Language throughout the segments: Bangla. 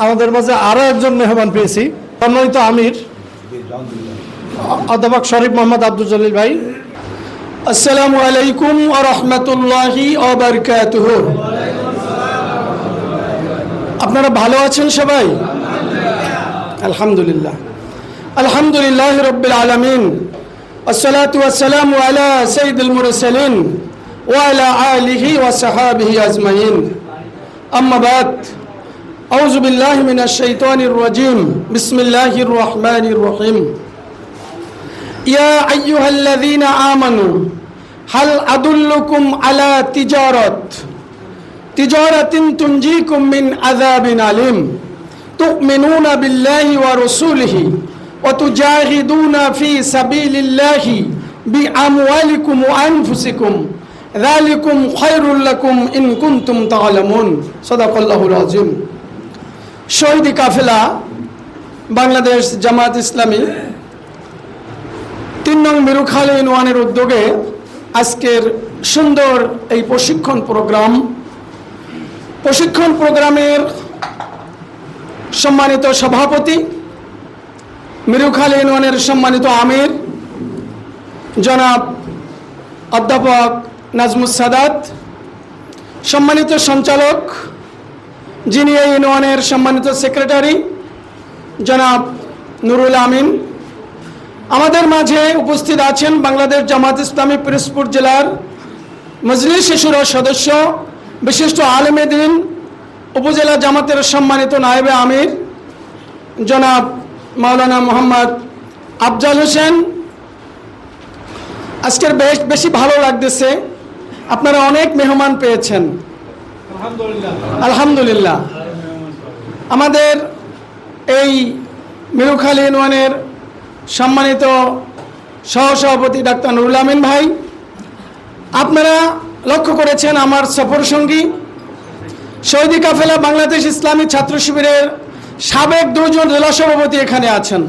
আমাদের মাঝে আরো একজন মেহমান পেয়েছি, সম্মানিত আমির অধ্যাপক শরীফ মোহাম্মদ আব্দুল জলিল ভাই। আসসালামু আলাইকুম ওয়া রাহমাতুল্লাহি ওয়া বারাকাতুহু। আপনারা ভালো আছেন সবাই? আলহামদুলিল্লাহ। আলহামদুলিল্লাহি রাব্বিল আলামিন, আসসালাতু ওয়াসসালামু আলা সাইয়্যিদিল মুরসালিন ওয়া আলা আলিহি ওয়া সাহাবিহি আজমাইন। আম্মা বাদ, আউযু বিল্লাহি মিনাশ শাইতানির রাজিম। বিসমিল্লাহির রহমানির রহিম। ইয়া আইয়ুহাল্লাযীনা আমানু হাল আদুল্লুকুম আলা তিজারাতিন তুনজিকুম মিন আযাবিন আলিম তু'মিনুনা বিল্লাহি ওয়া রাসূলিহি ওয়া তুজাহিদুনা ফি সাবিলিল্লাহি বিআমওয়ালিকুম ওয়া আনফুসিকুম যালিকুম খায়রুল লাকুম ইন কুনতুম তা'লামুন। সাদাকাল্লাহুল আযীম। শহীদ কাফেলা বাংলাদেশ জামাত ইসলামী ৩ নং মিরুখালী ইউনিয়নের উদ্যোগে আজকের সুন্দর এই প্রশিক্ষণ প্রোগ্রামের সম্মানিত সভাপতি, মিরুখালী ইউনিয়নের সম্মানিত আমির জনাব অধ্যাপক নাজমুস সাদাত, সম্মানিত সঞ্চালক যিনি এই ইউনিয়নের সম্মানিত সেক্রেটারি জনাব নুরুল আমিন, আমাদের মাঝে উপস্থিত আছেন বাংলাদেশ জামাত ইসলামী পিরোজপুর জেলার মজলিস শুরার সদস্য, বিশিষ্ট আলেমে দ্বীন, উপজেলা জামাতের সম্মানিত নায়েবে আমির জনাব মাওলানা মোহাম্মদ আফজাল হোসেন। আজকের বেশি ভালো লাগতেছে, আপনারা অনেক মেহমান পেয়েছেন, আলহামদুলিল্লাহ। আমাদের এই মিরুখালী ইউনিয়নের সম্মানিত সহসভাপতি ডাক্তার নুরুল আমিন ভাই, আপনারা লক্ষ্য করেছেন আমার সফর সঙ্গী শহীদ কাফেলা বাংলাদেশ ইসলামী ছাত্র শিবিরের সাবেক 2 জন জেলা সভাপতি এখানে আছেন।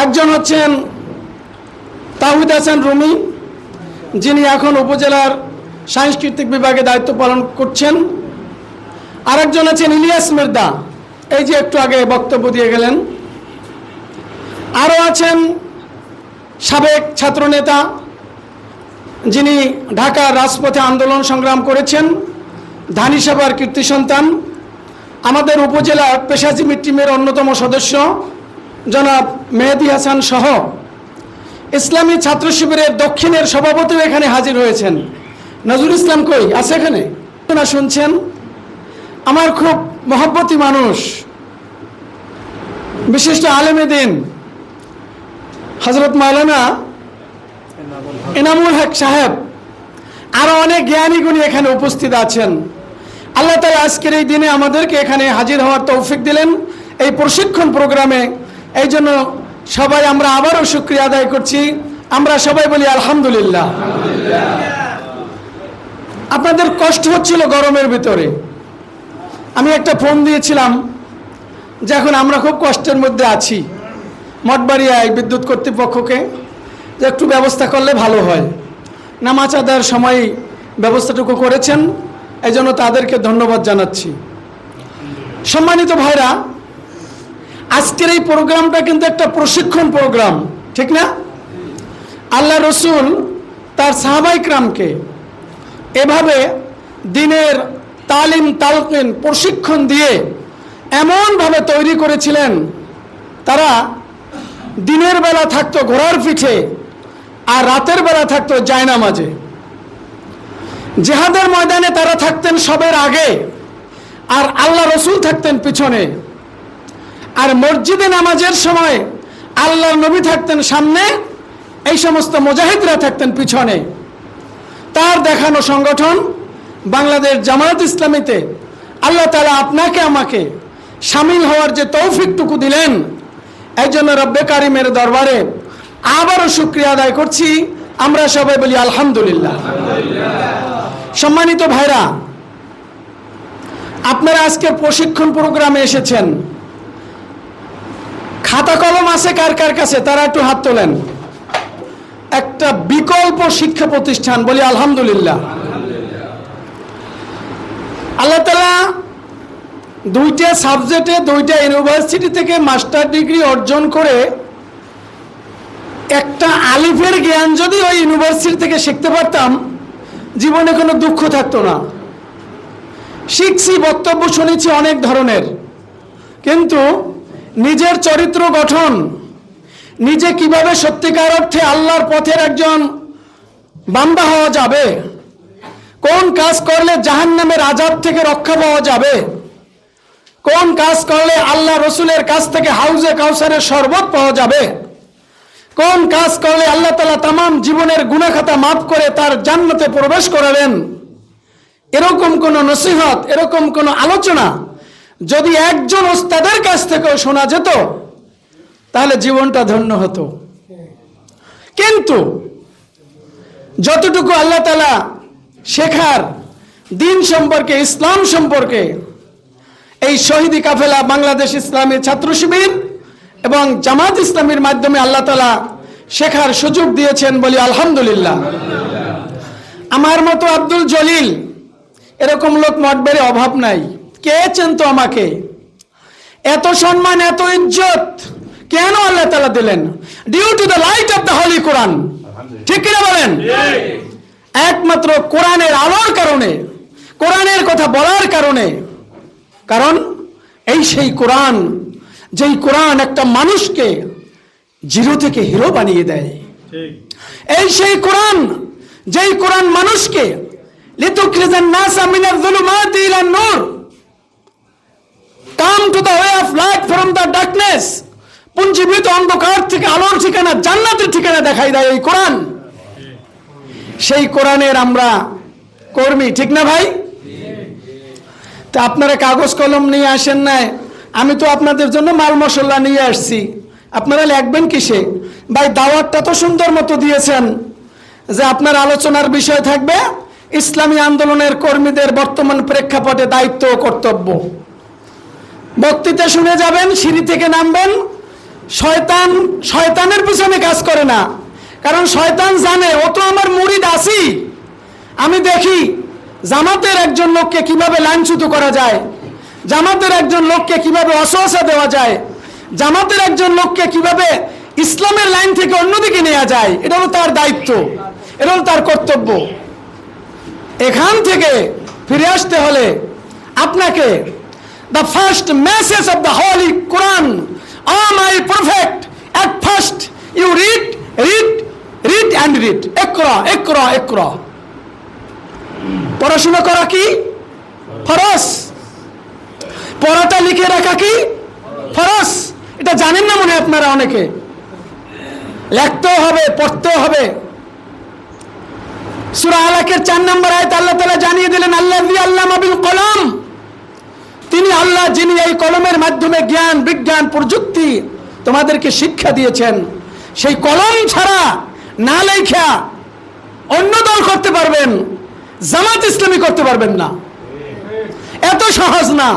একজন হচ্ছেন তাহিদ হাসান রুমি, যিনি এখন উপজেলার সাংস্কৃতিক বিভাগে দায়িত্ব পালন করছেন। আরেকজন আছেন ইলিয়াস মির্জা, এই যে একটু আগে বক্তব্য দিয়ে গেলেন। আরও আছেন সাবেক ছাত্রনেতা, যিনি ঢাকার রাজপথে আন্দোলন সংগ্রাম করেছেন, ধানি সভার কীর্তি সন্তান, আমাদের উপজেলা পেশাজীবী টিমের অন্যতম সদস্য জনাব মেহেদী হাসান সহ ইসলামী ছাত্র শিবিরের দক্ষিণের সভাপতিও এখানে হাজির হয়েছেন। নজরুল ইসলাম কই আছে এখানে? না, শুনছেন? আমার খুব মহব্বতী মানুষ, বিশিষ্ট আলেমে দ্বীন হযরত মাওলানা এনামুল হক সাহেব, আরো অনেক জ্ঞানী গুণী এখানে উপস্থিত আছেন। আল্লাহ তাআলা আজকের এই দিনে আমাদেরকে এখানে হাজির হওয়ার তৌফিক দিলেন এই প্রশিক্ষণ প্রোগ্রামে। এই জন্য সবাই আমরা আবারও শুকরিয়া আদায় করছি। আমরা সবাই বলি আলহামদুলিল্লাহ। আপনাদের কষ্ট হচ্ছিল গরমের ভিতরে, আমি একটা ফোন দিয়েছিলাম যে এখন আমরা খুব কষ্টের মধ্যে আছি, মঠবাড়িয়ায় বিদ্যুৎ কর্তৃপক্ষকে যে একটু ব্যবস্থা করলে ভালো হয়। নামাজ আদায়ের সময় ব্যবস্থাটুকু করেছেন, এই জন্য তাদেরকে ধন্যবাদ জানাচ্ছি। সম্মানিত ভাইরা, আজকের এই প্রোগ্রামটা কিন্তু একটা প্রশিক্ষণ প্রোগ্রাম, ঠিক না? আল্লাহ রসুল তার সাহাবায়ে কিরামকে এভাবে দিনের তালিম তালকিন প্রশিক্ষণ দিয়ে এমনভাবে তৈরি করেছিলেন, তারা দিনের বেলা থাকতো ঘোড়ার পিঠে আর রাতের বেলা থাকতো জায়নামাজে। জিহাদের ময়দানে তারা থাকতেন সবের আগে আর আল্লাহ রসুল থাকতেন পিছনে, আর মসজিদে নামাজের সময় আল্লাহর নবী থাকতেন সামনে, এই সমস্ত মুজাহিদরা থাকতেন পিছনে। তার দেখানো সংগঠন বাংলাদেশ জামাত ইসলামীতে আল্লাহ তাআলা আপনাকে আমাকে শামিল হওয়ার যে তৌফিকটুকু দিলেন, এই জন্য রব্বে কারিমের দরবারে আবারও শুকরিয়া আদায় করছি। আমরা সবাই বলি আলহামদুলিল্লাহ। সম্মানিত ভাইরা, আপনারা আজকে প্রশিক্ষণ প্রোগ্রামে এসেছেন, খাতা কলম আছে কার কার কাছে? তারা একটু হাত তোলেন। একটা বিকল্প শিক্ষা প্রতিষ্ঠান, বলি আলহামদুলিল্লাহ। আল্লাহ তাআলা 2টা সাবজেক্টে 2টা ইউনিভার্সিটি থেকে মাস্টার ডিগ্রি অর্জন করে একটা আলিফের জ্ঞান যদি ওই ইউনিভার্সিটি থেকে শিখতে পারতাম, জীবনে কোনো দুঃখ থাকতো না। শিখছি, বক্তব্য শুনেছি অনেক ধরনের, কিন্তু নিজের চরিত্র গঠন, নিজে কিভাবে সত্যিকার অর্থে আল্লাহর পথের একজন বান্দা হওয়া যাবে, কোন কাজ করলে জাহান্নামের আযাব থেকে রক্ষা পাওয়া যাবে, কোন কাজ করলে আল্লাহ রসুলের কাছ থেকে হাউজে কাউসারের শরবত পাওয়া যাবে, কোন কাজ করলে আল্লাহ তাআলা তামাম জীবনের গুনাহ খাতা মাফ করে তার জান্নাতে প্রবেশ করাবেন, এরকম কোন নসিহত, এরকম কোন আলোচনা যদি একজন ওস্তাদের কাছ থেকে শোনা যেত, তাহলে জীবনটা ধন্য হতো। কিন্তু যতটুকু আল্লাহ তাআলা শেখার, দিন সম্পর্কে, ইসলাম সম্পর্কে, এই শহীদি কাফেলা বাংলাদেশ ইসলামী ছাত্র শিবির এবং জামাত ইসলামীর মাধ্যমে আল্লাহ তাআলা শেখার সুযোগ দিয়েছেন, বলি আলহামদুলিল্লাহ। আমার মতো আব্দুল জলিল এরকম লোক মঠবাড়ি অভাব নাই। কে চেনতো আমাকে? এত সম্মান, এত ইজ্জত কেন আল্লাহ তাআলা দিলেন? Due to the light of the holy Quran. ঠিক কিনা বলেন? একমাত্র কোরআনের আলোর কারণে, কোরআনের কথা বলার কারণে। কারণ এই সেই কোরআন, যেই কোরআন একটা মানুষকে জিরো থেকে হিরো বানিয়ে দেয়। এই সেই কোরআন, যেই কোরআন মানুষকে লিতুখরিজান নাসা মিনাজ যুলুমাতি ইলান নূর, come to the way of light from the darkness, পুঞ্জীভূত অন্ধকার থেকে আলোর ঠিকানা, জান্নাতের ঠিকানা দেখাই দেয় এই কোরআন। সেই কোরআনের আমরা কর্মী, ঠিক না ভাই? তা আপনারা কাগজ কলম নিয়ে আসেন নাই, আমি তো আপনাদের জন্য মাল মশলা নিয়ে আসছি। আপনারা লিখবেন কিসে? ভাই দাওয়াতটা তো সুন্দর মতো দিয়েছেন যে আপনার আলোচনার বিষয় থাকবে ইসলামী আন্দোলনের কর্মীদের বর্তমান প্রেক্ষাপটে দায়িত্ব ও কর্তব্য। বক্তৃতা শুনে যাবেন, সিঁড়ি থেকে নামবেন। শয়তান শয়তানের পিছনে কাজ করে না, কারণ শয়তান জানে ও তো আমার মুরিদ আছি। আমি দেখি জামাতের একজন লোককে কিভাবে লাঞ্ছিত করা যায়, জামাতের একজন লোককে কিভাবে অসহসা দেওয়া যায়, জামাতের একজন লোককে কিভাবে ইসলামের লাইন থেকে অন্যদিকে নেওয়া যায়। এটা হলো তার দায়িত্ব, এটা হলো তার কর্তব্য। এখান থেকে ফিরে আসতে হলে আপনাকে the first message of the Holy Quran, oh my prophet, at first you read and read. Iqra. পড়াশোনা করা কি ফরজ, পড়াটা লিখে রাখা কি ফরজ। এটা জানেন না মনে আপনারা অনেকে। লিখতেও হবে, পড়তেও হবে। সূরা আলাকের 4 নম্বর আয়াতে আল্লাহ তাআলা জানিয়ে দিলেন, আল্লাযী আল্লামা বিল কলম, তিনি আল্লাহ যিনি এই কলমের মাধ্যমে জ্ঞান, বিজ্ঞান, প্রযুক্তি তোমাদেরকে শিক্ষা দিয়েছেন। সেই কলম ছাড়া না লেখা অন্য দল করতে পারবেন, জামাত ইসলামী করতে পারবেন না। এত সহজ না।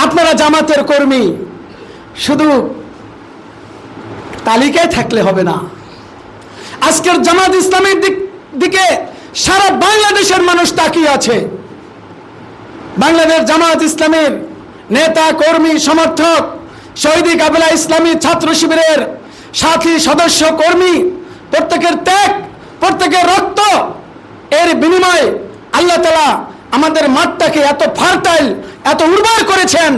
আপনারা জামাতের কর্মী, শুধু তালিকায় থাকলে হবে না। আজকের জামাত ইসলামের দিকে সারা বাংলাদেশের মানুষ তাকিয়ে আছে। বাংলাদেশ জামাত ইসলামের নেতা, কর্মী, সমর্থক, শহীদি কাফেলা ইসলামী ছাত্র শিবিরের সাথী, সদস্য, কর্মী, প্রত্যেকের ত্যাগ, প্রত্যেকের রক্ত, এর বিনিময়ে আল্লাহ তাআলা আমাদের মাঠটাকে এত ফার্টাইল, এত উর্বর করেছেন।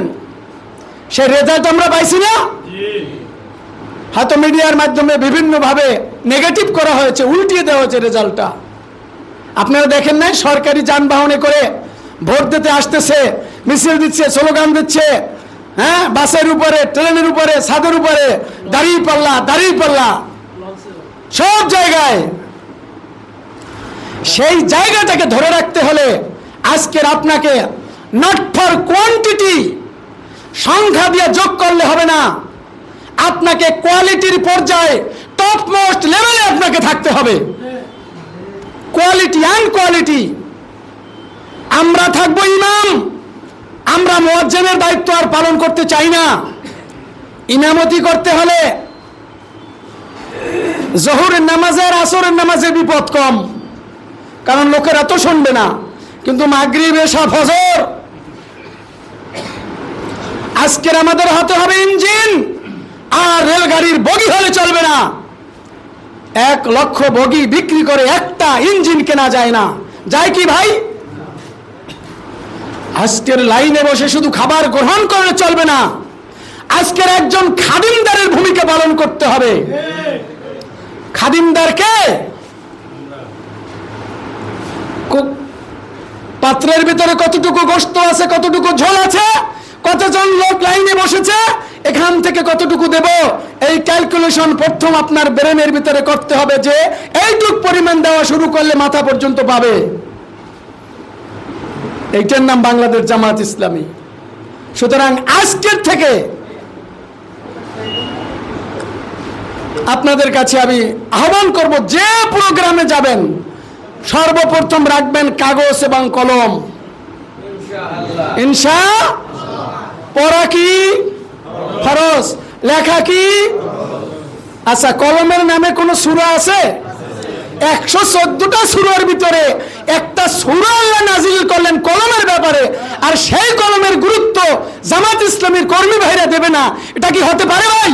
সেই রেজাল্ট আমরা পাইছি না? হয়তো মিডিয়ার মাধ্যমে বিভিন্নভাবে নেগেটিভ করা হয়েছে, উল্টিয়ে দেওয়া হয়েছে রেজাল্টটা। আপনারা দেখেন নাই? সরকারি যানবাহনে করে ভোট দিতে আসতেছে, মিছিল দিচ্ছে, স্লোগান দিচ্ছে, হ্যাঁ, বাসের উপরে, ট্রেনের উপরে, ছাদের উপরে, দাঁড়িয়ে পাল্লা সব জায়গায়। সেই জায়গাটাকে ধরে রাখতে হলে আজকের আপনাকে নট ফর কোয়ান্টিটি, সংখ্যা দিয়ে যোগ করলে হবে না, আপনাকে কোয়ালিটির পর্যায়ে টপ মোস্ট লেভেলে আপনাকে থাকতে হবে। Quality and quality. আমরা থাকবো ইমাম, আমরা মুয়াজ্জিনের দায়িত্ব আর পালন করতে চাই না। ইমামতি করতে হলে জোহরের নামাজের, আসরের নামাজের বিপদ কম, কারণ লোকেরা তো শুনবে না। কিন্তু মাগরিব, এশা, ফজর আজকের আমাদের হতে হবে ইঞ্জিন, আর রেলগাড়ির বগি হলে চলবে না। 1 লক্ষ বগি বিক্রি করে একটা ইঞ্জিন কেনা যায় না, যায় কি ভাই? আজকের লাইনে বসে শুধু খাবার গ্রহণ করলে চলবে না, আজকের একজন খাদিমদারের ভূমিকা পালন করতে হবে। খাদিমদারকে পাত্রের ভিতরে কতটুকু গোশত আছে, কতটুকু ঝোল আছে, কতজন লোক লাইনে বসেছে, এখান থেকে কতটুকু দেব, এই ক্যালকুলেশন প্রথম আপনার ব্রেনের ভিতরে করতে হবে যে এইটুক পরিমাণ দেওয়া শুরু করলে মাথা পর্যন্ত পাবে। এইটার নাম বাংলাদেশ জামাত ইসলামী। সুতরাং আজকের থেকে আপনাদের কাছে আমি আহ্বান করব, যে প্রোগ্রামে যাবেন সর্বপ্রথম রাখবেন কাগজ এবং কলম। ইনশাআল্লাহ। পড়া কি ফরজ, লেখা কি? আচ্ছা, কলমের নামে কোন সূরা আছে? 114টা সূরার ভিতরে একটা সূরা আল্লাহ নাজিল করলেন কলমের ব্যাপারে, আর সেই কলমের গুরুত্ব জামাত ইসলামীর কর্মী ভাইরা দেবে না, এটা কি হতে পারে ভাই?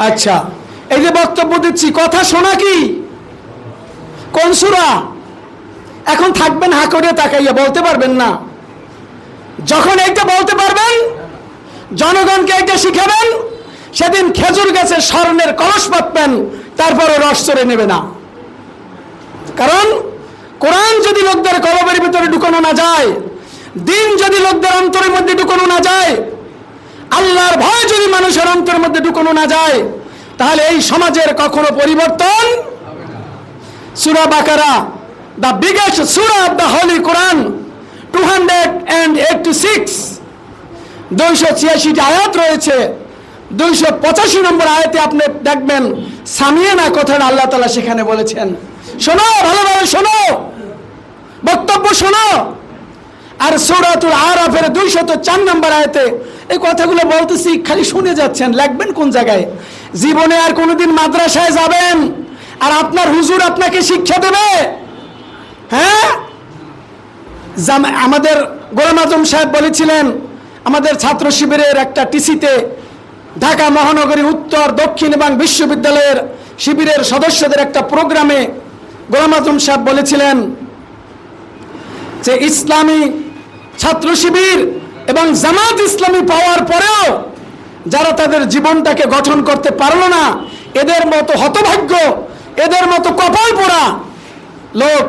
আচ্ছা, এই যে বক্তব্য দিচ্ছি, কথা শোনা কি? কোন সূরা? এখন থাকবেন হা করে তাকাইয়া, বলতে পারবেন না। যখন এইটা বলতে পারবেন, জনগণকে এইটা শিখাবেন, সেদিন খেজুর গাছে স্বর্ণের কলস পাতবেন, তারপরে রস চড়ে নেবে না। কারণ কোরআন যদি লোকদের কলবের ভিতরে ঢুকানো না যায়, দিন যদি লোকদের অন্তরের মধ্যে ঢুকানো না যায়, আল্লাহর ভয় যদি মানুষের অন্তরের মধ্যে ঢুকানো না যায়, তাহলে এই সমাজের কখনো পরিবর্তন। সূরা বাকারা, the biggest surah of the Holy Quran, 286, 286 আয়াত রয়েছে। 285 নম্বর আয়াতে আপনি দেখবেন সামিয়ানা কথাটা আল্লাহ তাআলা সেখানে বলেছেন। শোনো, ভালোভাবে শোনো, বক্তব্য শোনো। আর সূরাতুল আরাফের 204 নম্বর আয়াতে এই কথাগুলো বলতেছি, খালি শুনে যাচ্ছেন, লিখবেন কোন জায়গায়? জীবনে আর কোনোদিন মাদ্রাসায় যাবেন আর আপনার হুজুর আপনাকে শিক্ষা দেবে? হ্যাঁ, আমাদের গোলাম আজম সাহেব বলেছিলেন, আমাদের ছাত্র শিবিরের একটা টিসিতে ঢাকা মহানগরী উত্তর, দক্ষিণ এবং বিশ্ববিদ্যালয়ের শিবিরের সদস্যদের একটা প্রোগ্রামে গোলাম আজম সাহেব বলেছিলেন যে ইসলামী ছাত্র শিবির এবং জামাত ইসলামী পাওয়ার পরেও যারা তাদের জীবনটাকে গঠন করতে পারলো না, এদের মতো হতভাগ্য, এদের মতো কপাল পোড়া লোক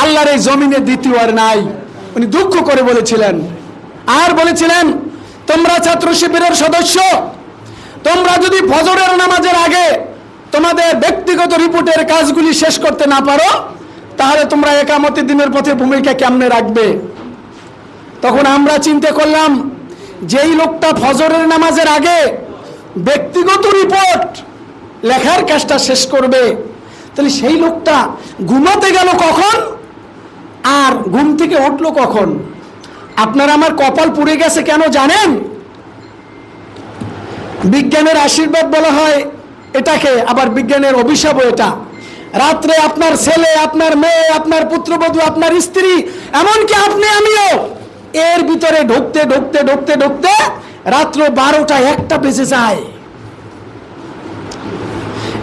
আল্লাহর এই জমিনে দ্বিতীয় আর নাই। উনি দুঃখ করে বলেছিলেন। আর বলেছিলেন, তোমরা ছাত্র শিবিরের সদস্য, তোমরা যদি ফজরের নামাজের আগে তোমাদের ব্যক্তিগত রিপোর্টের কাজগুলি শেষ করতে না পারো, তাহলে তোমরা একামতের দিনের পথে ভূমিকা কেমনে রাখবে? তখন আমরা চিন্তা করলাম, যেই লোকটা ফজরের নামাজের আগে ব্যক্তিগত রিপোর্ট লেখার কাজটা শেষ করবে, তাহলে সেই লোকটা ঘুমাতে গেল কখন আর ঘুম থেকে উঠলো কখন? আপনার আমার কপাল পুড়ে গেছে কেন জানেন? বিজ্ঞানের আশীর্বাদ বলা হয় এটাকে, আবার বিজ্ঞানের অভিশাপও এটা। রাত্রে আপনার ছেলে, আপনার মেয়ে, আপনার পুত্রবধূ, আপনার স্ত্রী, এমনকি আপনি আমিও এর ভিতরে ঢুকতে ঢুকতে ঢুকতে ঢুকতে রাত্র 12টা 1টা বেজে যায়।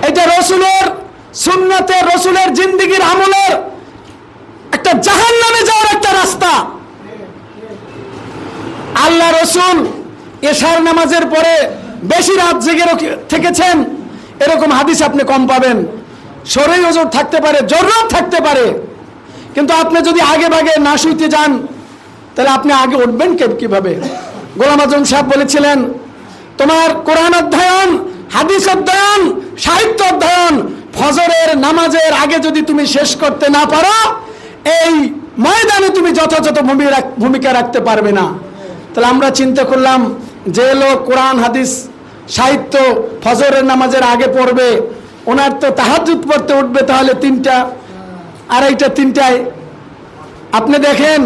এটা রসুলের সুন্নতের, রসুলের জিন্দেগির আমলের একটা জাহান্নামে যাওয়ার একটা রাস্তা। আল্লাহ রসুল এশার নামাজের পরে বেশি রাত জেগে থেকেছেন, এরকম হাদিস আপনি কম পাবেন। শরীর ওজোর থাকতে পারে, জরুরত থাকতে পারে, কিন্তু আপনি যদি আগে ভাগে না শুইতে যান, তাহলে আপনি আগে উঠবেন কিভাবে? গোলাম আজম সাহেব বলেছিলেন, তোমার কোরআন অধ্যয়ন, হাদিস অধ্যয়ন, সাহিত্য অধ্যয়ন ফজরের নামাজের আগে যদি তুমি শেষ করতে না পারো, এই ময়দানে তুমি যথাযথ ভূমিকা রাখতে পারবে না। তাহলে আমরা চিন্তা করলাম, যে লোক কোরআন হাদিস সাহিত্য ফজরের নামাজের আগে পড়বে, ওনার তো তাহাজ্জুদ পড়তে উঠবে তাহলে 3টা, 2:30, 3টায়। আপনি দেখেন,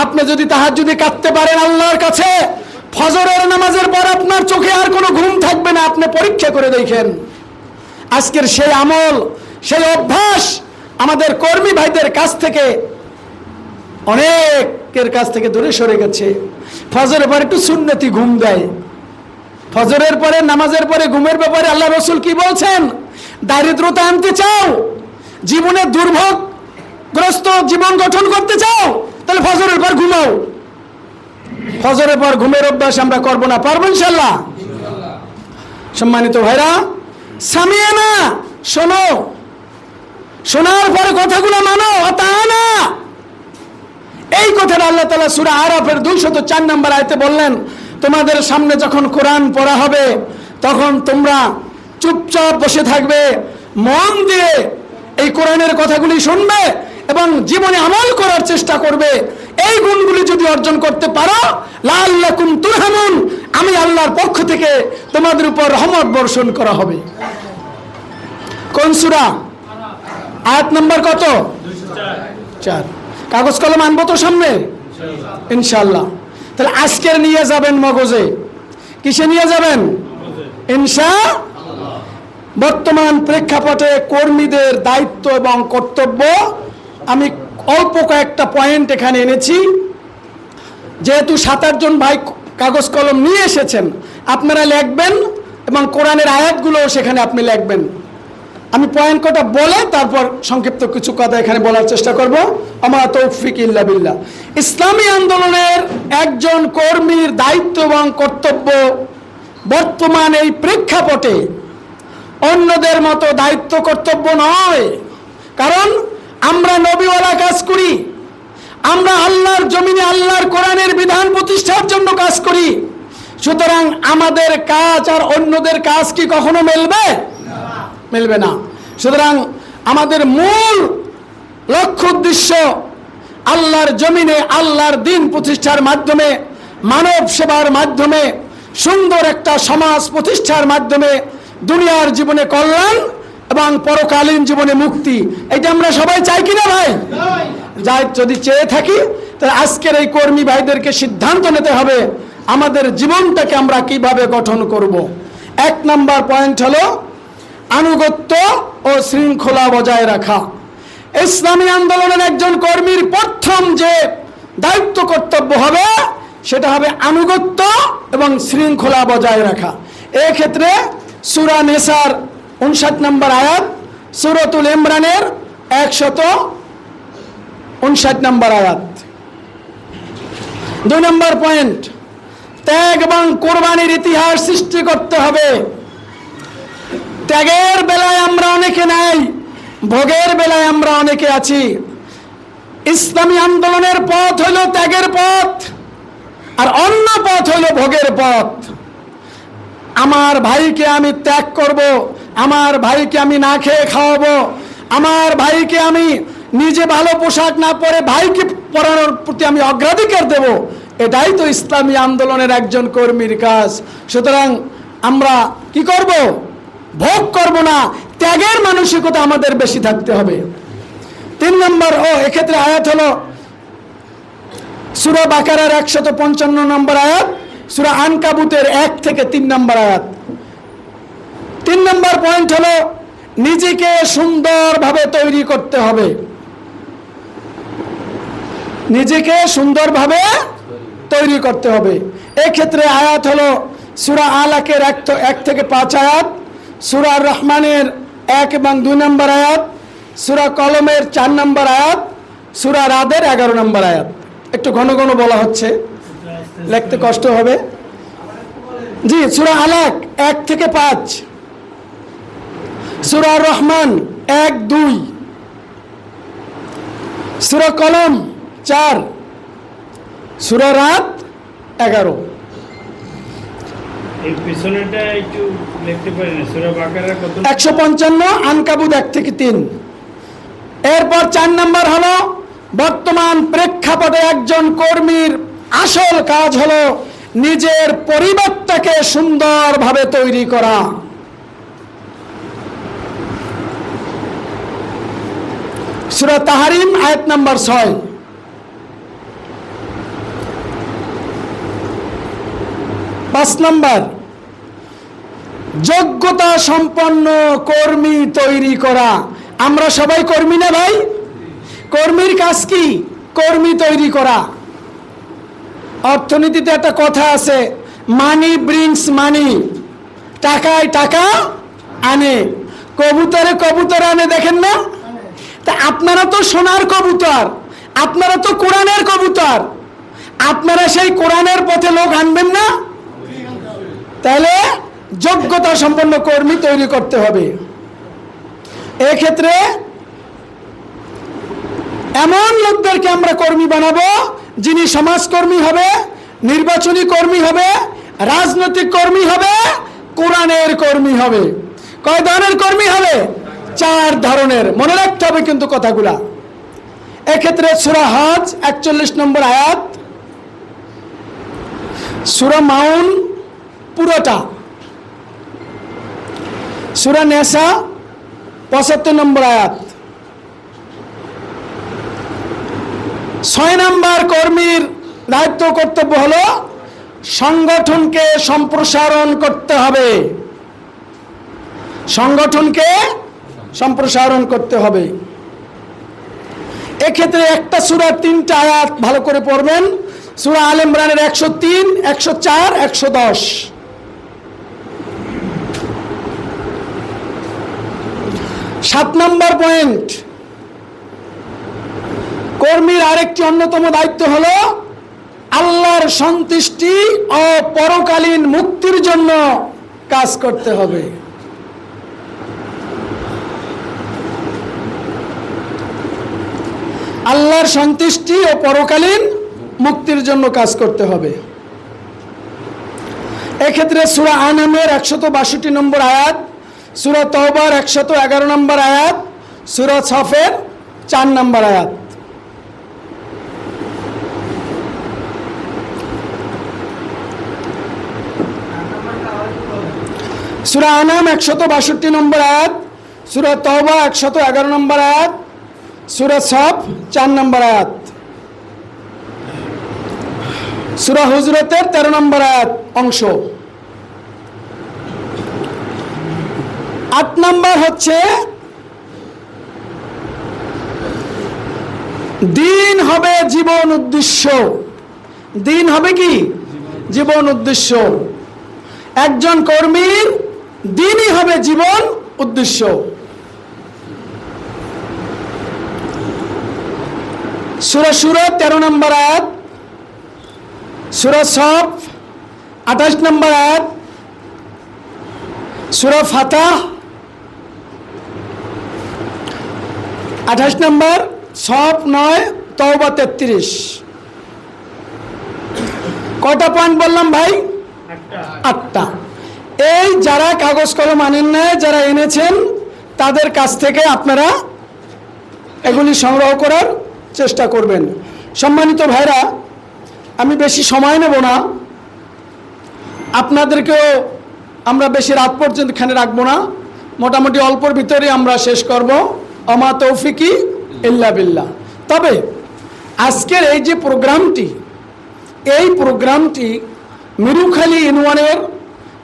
আপনি যদি তাহাজ্জুদে কাঁদতে পারেন আল্লাহর কাছে, ফজরের নামাজের পর আপনার চোখে আর কোনো ঘুম থাকবে না। আপনি পরীক্ষা করে দেখেন। আজকের সেই আমল, সেই অভ্যাস আমাদের কর্মী ভাইদের কাছ থেকে অনেক হকের কাছ থেকে দূরে সরে গেছে। ফজরের পর একটু সুন্নতি ঘুম দেয়। ফজরের পরে, নামাজের পরে ঘুমের ব্যাপারে আল্লাহ রসুল কি বলছেন? দারিদ্রতা আনতে চাও, জীবনে দুর্ভোগগ্রস্ত জীবন গঠন করতে চাও, তাহলে ফজরের পর ঘুমাও। ফজরের পর ঘুমের অভ্যাস আমরা করবো না, পারবো ইনশাল্লাহ? সম্মানিত ভাইরা, সামিয়ে না, শোনো, শোনার পরে কথাগুলো মানো, তা না। এই কথাটা আল্লাহ তাআলা সূরা আরাফের 204 নম্বর আয়াতে বললেন, তোমাদের সামনে যখন কোরআন পড়া হবে তখন তোমরা চুপচাপ বসে থাকবে, মন দিয়ে এই কোরআনের কথাগুলি শুনবে এবং জীবনে আমল করার চেষ্টা করবে। এই গুণগুলি যদি অর্জন করতে পারো, লাআল্লাকুম তুরহামুন, আমি আল্লাহর পক্ষ থেকে তোমাদের উপর রহমত বর্ষণ করা হবে। কোন সূরা? আয়াত নাম্বার কত? 204। কাগজ কলম আনবো তো সামনে ইনশাআল্লাহ। তাহলে আজকের নিয়ে যাবেন মগজে, কিসে নিয়ে যাবেন? ইনশাআল্লাহ। বর্তমান প্রেক্ষাপটে কর্মীদের দায়িত্ব এবং কর্তব্য আমি অল্প কয়েকটা পয়েন্ট এখানে এনেছি। যেহেতু 7-8 জন ভাই কাগজ কলম নিয়ে এসেছেন, আপনারা লিখবেন এবং কোরআনের আয়াতগুলো সেখানে আপনি লিখবেন। আমি পয়েন্ট কটা বলে তারপর সংক্ষিপ্ত কিছু কথা এখানে বলার চেষ্টা করব। আমা তৌফিক ইল্লা বিল্লাহ। ইসলামী আন্দোলনের একজন কর্মীর দায়িত্ব এবং কর্তব্য বর্তমান এই প্রেক্ষাপটে অন্যদের মতো দায়িত্ব কর্তব্য নয়। কারণ আমরা নবীওয়ালা কাজ করি, আমরা আল্লাহর জমিনে আল্লাহর কোরআনের বিধান প্রতিষ্ঠার জন্য কাজ করি। সুতরাং আমাদের কাজ আর অন্যদের কাজ কি কখনো মিলবে? মিলবে না। সুতরাং আমাদের মূল লক্ষ্য উদ্দেশ্য আল্লাহর জমিনে আল্লাহর দ্বীন প্রতিষ্ঠার মাধ্যমে, মানব সেবার মাধ্যমে, সুন্দর একটা সমাজ প্রতিষ্ঠার মাধ্যমে দুনিয়ার জীবনে কল্যাণ এবং পরকালীন জীবনে মুক্তি। এটা আমরা সবাই চাই কিনা ভাই? যাই, যদি চেয়ে থাকি তাহলে আজকের এই কর্মী ভাইদেরকে সিদ্ধান্ত নিতে হবে আমাদের জীবনটাকে আমরা কিভাবে গঠন করব। 1 নম্বর পয়েন্ট হলো আনুগত্য ও শৃঙ্খলা বজায় রাখা। ইসলামী আন্দোলনের একজন কর্মীর প্রথম যে দায়িত্ব কর্তব্য হবে সেটা হবে আনুগত্য এবং শৃঙ্খলা বজায় রাখা। এক্ষেত্রে সূরা নিসার 59 নম্বর আয়াত, সূরাতুল ইমরানের 159 নম্বর আয়াত। 2 নম্বর পয়েন্ট, ত্যাগ এবং কোরবানির ইতিহাস সৃষ্টি করতে হবে। ত্যাগের বেলায় আমরা অনেকে নাই, ভোগের বেলায় আমরা অনেকে আছি। ইসলামী আন্দোলনের পথ হলো ত্যাগের পথ, আর অন্য পথ হলো ভোগের পথ। আমার ভাইকে আমি ত্যাগ করব, আমার ভাইকে আমি না খেয়ে খাওয়াবো, আমার ভাইকে আমি নিজে ভালো পোশাক না পরে ভাইকে পরানোর প্রতি আমি অগ্রাধিকার দেব। এটাই তো ইসলামী আন্দোলনের একজন কর্মীর কাজ। সুতরাং আমরা কি করব? ভোগ করব না, ত্যাগের মানসিকতা আমাদের বেশি থাকতে হবে। 3 নম্বর, এক্ষেত্রে আয়াত হলো সূরা বাকারার 155 নম্বর আয়াত, সূরা আনকাবুতের 1 থেকে 3 নম্বর আয়াত। 3 নম্বর পয়েন্ট হলো নিজেকে সুন্দরভাবে তৈরি করতে হবে। নিজেকে সুন্দরভাবে তৈরি করতে হবে। এক্ষেত্রে আয়াত হলো সূরা আলাকের 1 থেকে 5 আয়াত, সূরা রহমানের 1 এবং 2 নম্বর আয়াত, সূরা কলমের 4 নম্বর আয়াত, সূরা রাদের 11 নম্বর আয়াত। একটু ঘন ঘন বলা হচ্ছে, লিখতে কষ্ট হবে। জি, সূরা আলাক 1 থেকে 5, সূরা রহমান 1, 2, সূরা কলম 4, সূরা রাত 11। এই পিছনেটা একটু লিখতে পারেন, সূরা বাকারা কত? 155, আনকাবুত 1 থেকে 3। এরপর 4 নম্বর হলো বর্তমান প্রেক্ষাপটে একজন কর্মীর আসল কাজ হলো নিজের পরিবারটাকে সুন্দরভাবে তৈরি করা। সূরা তাহরিম আয়াত নাম্বার 6। 5 নম্বর, যোগ্যতা সম্পন্ন কর্মী তৈরি করা। আমরা সবাই কর্মী না ভাই? কর্মীর কাজ কি? কর্মী তৈরি করা। অর্থনীতিতে একটা কথা আছে, মানি ব্রিংস মানি, টাকায় টাকা আনে, কবুতরে কবুতর আনে, দেখেন না? তা আপনারা তো সোনার কবুতর, আপনারা তো কোরআনের কবুতর, আপনারা সেই কোরআনের পথে লোক আনবেন না? তাহলে যোগ্যতা সম্পন্ন কর্মী তৈরি করতে হবে। এক্ষেত্রে এমন লোকদেরকে আমরা কর্মী বানাবো যিনি সমাজকর্মী হবে, নির্বাচনী কর্মী হবে, রাজনৈতিক কর্মী হবে, কোরআনের কর্মী হবে। কয় ধরনের কর্মী হবে? 4 ধরনের। মনে রাখতে হবে কিন্তু কথাগুলা। এক্ষেত্রে সূরা হজ 41 নম্বর আয়াত, সূরা মাউন পুরোটা, সূরা নেসা 75 নম্বর আয়াত। 6 নম্বর কর্মীর দায়িত্ব কর্তব্য হলো সংগঠনকে সম্প্রসারণ করতে হবে, সংগঠনকে সম্প্রসারণ করতে হবে। এক্ষেত্রে একটা সূরার 3টা আয়াত ভালো করে পড়বেন, সূরা আল ইমরানের 103, 104, 110। 7 নম্বর পয়েন্ট, কর্মীর আরেকটি অন্যতম দায়িত্ব হলো আল্লাহর সন্তুষ্টি ও পরকালীন মুক্তির জন্য কাজ করতে হবে। আল্লাহর সন্তুষ্টি ও পরকালীন মুক্তির জন্য কাজ করতে হবে। এক্ষেত্রে সূরা আনামের 162 নম্বর আয়াত, সূরা তওবার 111 নম্বর আয়াত, সূরা সফের 4 নম্বর আয়াত। সূরা আনাম 162 নম্বর আয়াত, সূরা তওবা 111 নম্বর আয়াত, সূরা সফ 4 নম্বর আয়াত, সূরা হুজরাতের 13 নম্বর আয়াত অংশ। 8 নম্বর হচ্ছে দিন হবে জীবন উদ্দেশ্য। দিন হবে কি? জীবন উদ্দেশ্য। একজন কর্মীর দিনই হবে জীবন উদ্দেশ্য। সূরা শুরা 13 নম্বর আয়াত, সূরা সফ 28 নম্বর আয়াত, সূরা ফাতাহ 28 নম্বর, সফ 9, তওবা 33। কয়টা পয়েন্ট বললাম ভাই? 8টা। এই যারা কাগজ কলম আনেন না, যারা এনেছেন, তাদের কাছ থেকে আপনারা এগুলি সংগ্রহ করার চেষ্টা করবেন। সম্মানিত ভাইরা, আমি বেশি সময় নেব না, আপনাদেরকেও আমরা বেশি রাত পর্যন্ত এখানে রাখবো না, মোটামুটি অল্পর ভিতরে আমরা শেষ করব। আমা তৌফিকি ইল্লা বিল্লাহ। তবে আজকের এই যে প্রোগ্রামটি, এই প্রোগ্রামটি মিরুখালী ইউনিয়নের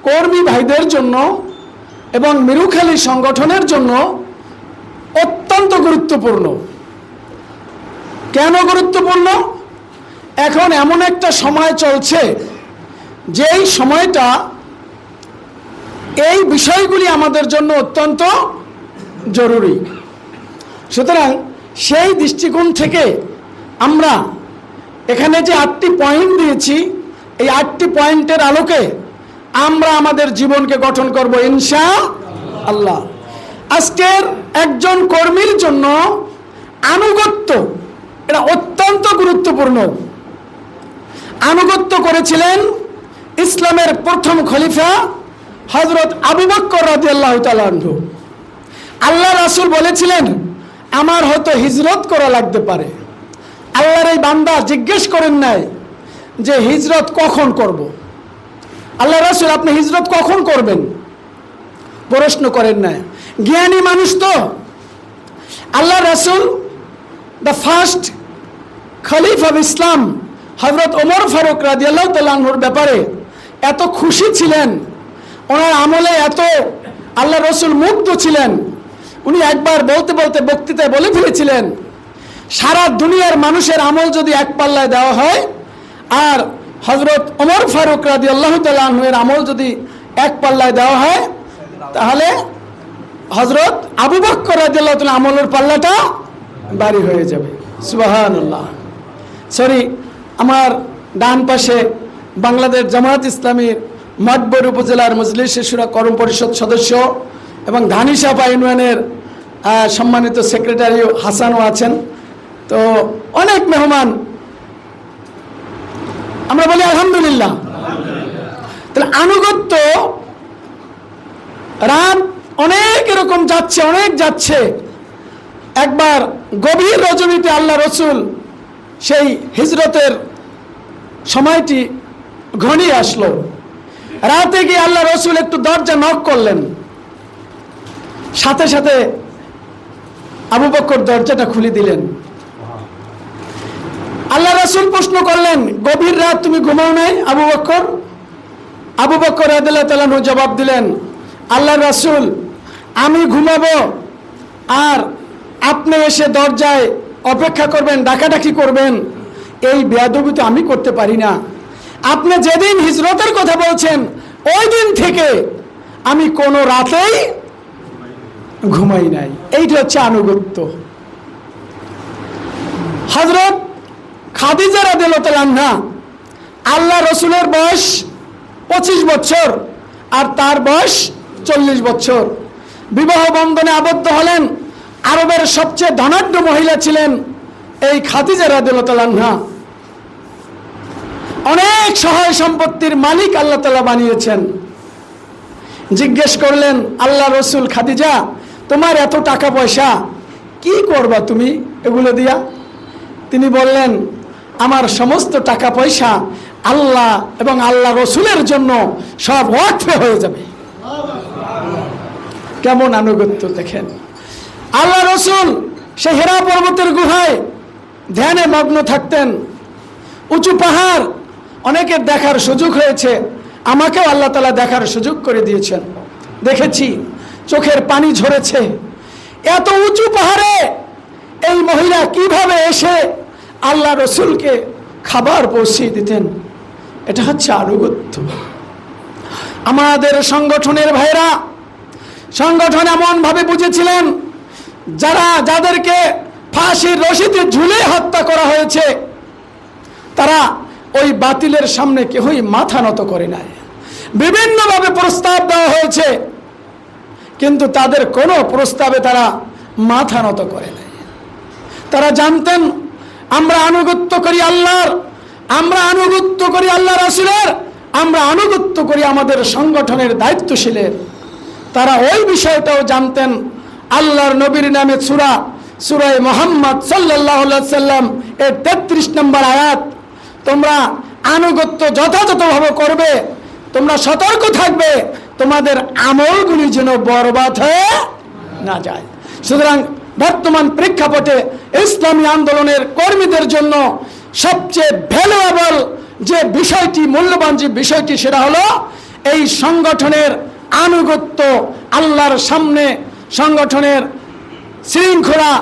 কর্মী ভাইদের জন্য এবং মিরুখালী সংগঠনের জন্য অত্যন্ত গুরুত্বপূর্ণ। কেন গুরুত্বপূর্ণ? এখন এমন একটা সময় চলছে, যেই সময়টা এই বিষয়গুলি আমাদের জন্য অত্যন্ত জরুরি। সুতরাং সেই দৃষ্টিকোণ থেকে আমরা এখানে যে 8টি পয়েন্ট দিয়েছি, এই 8টি পয়েন্টের আলোকে আমরা আমাদের জীবনকে গঠন করব ইনশাআল্লাহ। আজকের একজন কর্মীর জন্য আনুগত্য এটা অত্যন্ত গুরুত্বপূর্ণ। আনুগত্য করেছিলেন ইসলামের প্রথম খলিফা হযরত আবু বকর রাদিয়াল্লাহু তাআলা আনহু। আল্লাহ রাসূল বলেছিলেন, আমার হয়তো হিজরত করা লাগতে পারে। আল্লাহর এই বান্দা জিজ্ঞেস করেন নাই যে হিজরত কখন করব। আল্লাহ রাসূল, আপনি হিজরত কখন করবেন? প্রশ্ন করেন নাই। জ্ঞানী মানুষ তো। আল্লাহ রাসূল the first Khalifa of Islam হযরত ওমর ফারুক রাদিয়াল্লাহু তাআলা আনহুর ব্যাপারে এত খুশি ছিলেন, ওনার আমলে এত আল্লাহ রাসূল মুগ্ধ ছিলেন, উনি একবার বলতে বলতে বক্তৃতায় বলে ফেলেছিলেন, সারা দুনিয়ার মানুষের আমল যদি এক পাল্লায় দেওয়া হয় আর হযরত ওমর ফারুক রাদিয়াল্লাহু তাআলা আনহু-এর আমল যদি এক পাল্লায় দেওয়া হয়, তাহলে হযরত আবু বকর রাদিয়াল্লাহু তাআলা আমলের পাল্লাটা ভারী হয়ে যাবে। সুবহানাল্লাহ। সরি, আমার ডান পাশে বাংলাদেশ জামায়াত ইসলামীর মঠবর উপজেলার মজলিস শুরা কর্ম পরিষদ সদস্য এবং ধানিসাপা ইউনিয়নের সম্মানিত সেক্রেটারি হাসানও আছেন। তো অনেক মেহমান, আমরা বলি আলহামদুলিল্লাহ। তাহলে আনুগত্য রাত অনেক এরকম যাচ্ছে, অনেক যাচ্ছে। একবার গভীর রজনীতে আল্লাহ রসুল সেই হিজরতের সময়টি ঘনিয়ে আসলো। রাতে গিয়ে আল্লাহ রসুল একটু দরজা নক করলেন, সাথে সাথে আবু বকর দরজাটা খুলে দিলেন। আল্লাহ রসুল প্রশ্ন করলেন, গভীর রাত তুমি ঘুমাও নাই আবু বকর? আবু বকর রাদিয়াল্লাহু তাআলা আনহু জবাব দিলেন, আল্লাহ রসুল, আমি ঘুমাবো আর আপনি এসে দরজায় অপেক্ষা করবেন, ডাকাডাকি করবেন, এই বেয়াদবি তো আমি করতে পারি না। আপনি যেদিন হিজরতের কথা বলছেন ওই দিন থেকে আমি কোনো রাতেই ঘুমাই নাই। এইটা হচ্ছে আনুগত্য। হযরত খাদিজা রাদিয়াল্লাহু তাআলা আনহা, আল্লাহ রসুলের বয়স 25 বছর আর তার বয়স 40 বছর, বিবাহ বন্ধনে আবদ্ধ হলেন। আরবের সবচেয়ে ধনাঢ্য মহিলা ছিলেন এই খাদিজা রাদিয়াল্লাহু তাআলা আনহা। অনেক সহায় সম্পত্তির মালিক আল্লাহ তাআলা বানিয়েছেন। জিজ্ঞেস করলেন, আল্লাহ রসুল, খাদিজা, তোমার এত টাকা পয়সা কি করবা তুমি এগুলো দিয়া? তিনি বললেন, আমার সমস্ত টাকা পয়সা আল্লাহ এবং আল্লাহ রসুলের জন্য সব ওয়াকফে হয়ে যাবে। কেমন আনুগত্য দেখেন। আল্লাহ রসুল সে হেরা পর্বতের গুহায় ধ্যানে মগ্ন থাকতেন। উঁচু পাহাড় অনেকের দেখার সুযোগ হয়েছে, আমাকেও আল্লাহ তাআলা দেখার সুযোগ করে দিয়েছেন। দেখেছি, চোখের পানি ঝরেছে। এত উঁচু পাহাড়ে এই মহিলা কিভাবে এসে আল্লাহ রসুলকে খাবার পৌঁছিয়ে দিতেন? এটা হচ্ছে আনুগত্য। আমাদের সংগঠনের ভাইরা সংগঠন এমনভাবে বুঝেছিলেন, যাদেরকে ফাঁসির রশিতে ঝুলে হত্যা করা হয়েছে, তারা ওই বাতিলের সামনে কেউই মাথা নত করে নাই। বিভিন্নভাবে প্রস্তাব দেওয়া হয়েছে, কিন্তু তাদের কোনো প্রস্তাবে তারা মাথা নত করে নাই। তারা জানতেন আমরা আনুগত্য করি আল্লাহর, আমরা আনুগত্য করি আল্লাহ রাসূলের, আমরা আনুগত্য করি আমাদের সংগঠনের দায়িত্বশীলের। তারা ওই বিষয়টাও জানতেন। আল্লাহর নবীর নামে সূরা মুহাম্মদ সাল্লাল্লাহু আলাইহি সাল্লাম এর 33 নম্বর আয়াত, তোমরা আনুগত্য যথাযথভাবে করবে, তোমরা সতর্ক থাকবে, তোমাদের আমলগুলি যেন বরবাদ হয়ে না যায়। সুতরাং বর্তমান প্রেক্ষাপটে ইসলামী আন্দোলনের কর্মীদের জন্য সবচেয়ে ভ্যালুয়েবল যে বিষয়টি, মূল্যবান যে বিষয়টি, সেটা হলো এই সংগঠনের আনুগত্য, আল্লাহর সামনে সংগঠনের শৃঙ্খলা,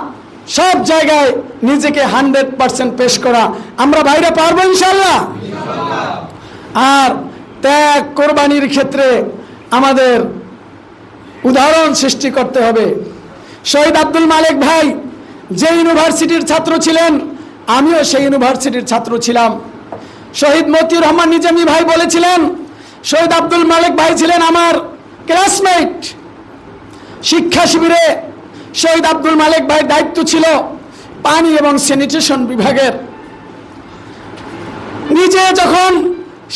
সব জায়গায় নিজেকে 100% পেশ করা। আমরা বাইরে পারবো ইনশাআল্লাহ। আর ত্যাগ কোরবানির ক্ষেত্রে আমাদের উদাহরণ সৃষ্টি করতে হবে। শহীদ আব্দুল মালেক ভাই যে ইউনিভার্সিটির ছাত্র ছিলেন, আমিও সেই ইউনিভার্সিটির ছাত্র ছিলাম। শহীদ মতিউর রহমান নিজামী ভাই বলেছিলেন, শহীদ আব্দুল মালেক ভাই ছিলেন আমার ক্লাসমেট। শিক্ষা শিবিরে শহীদ আব্দুল মালেক ভাই দায়িত্ব ছিল পানি এবং স্যানিটেশন বিভাগের। নিজে যখন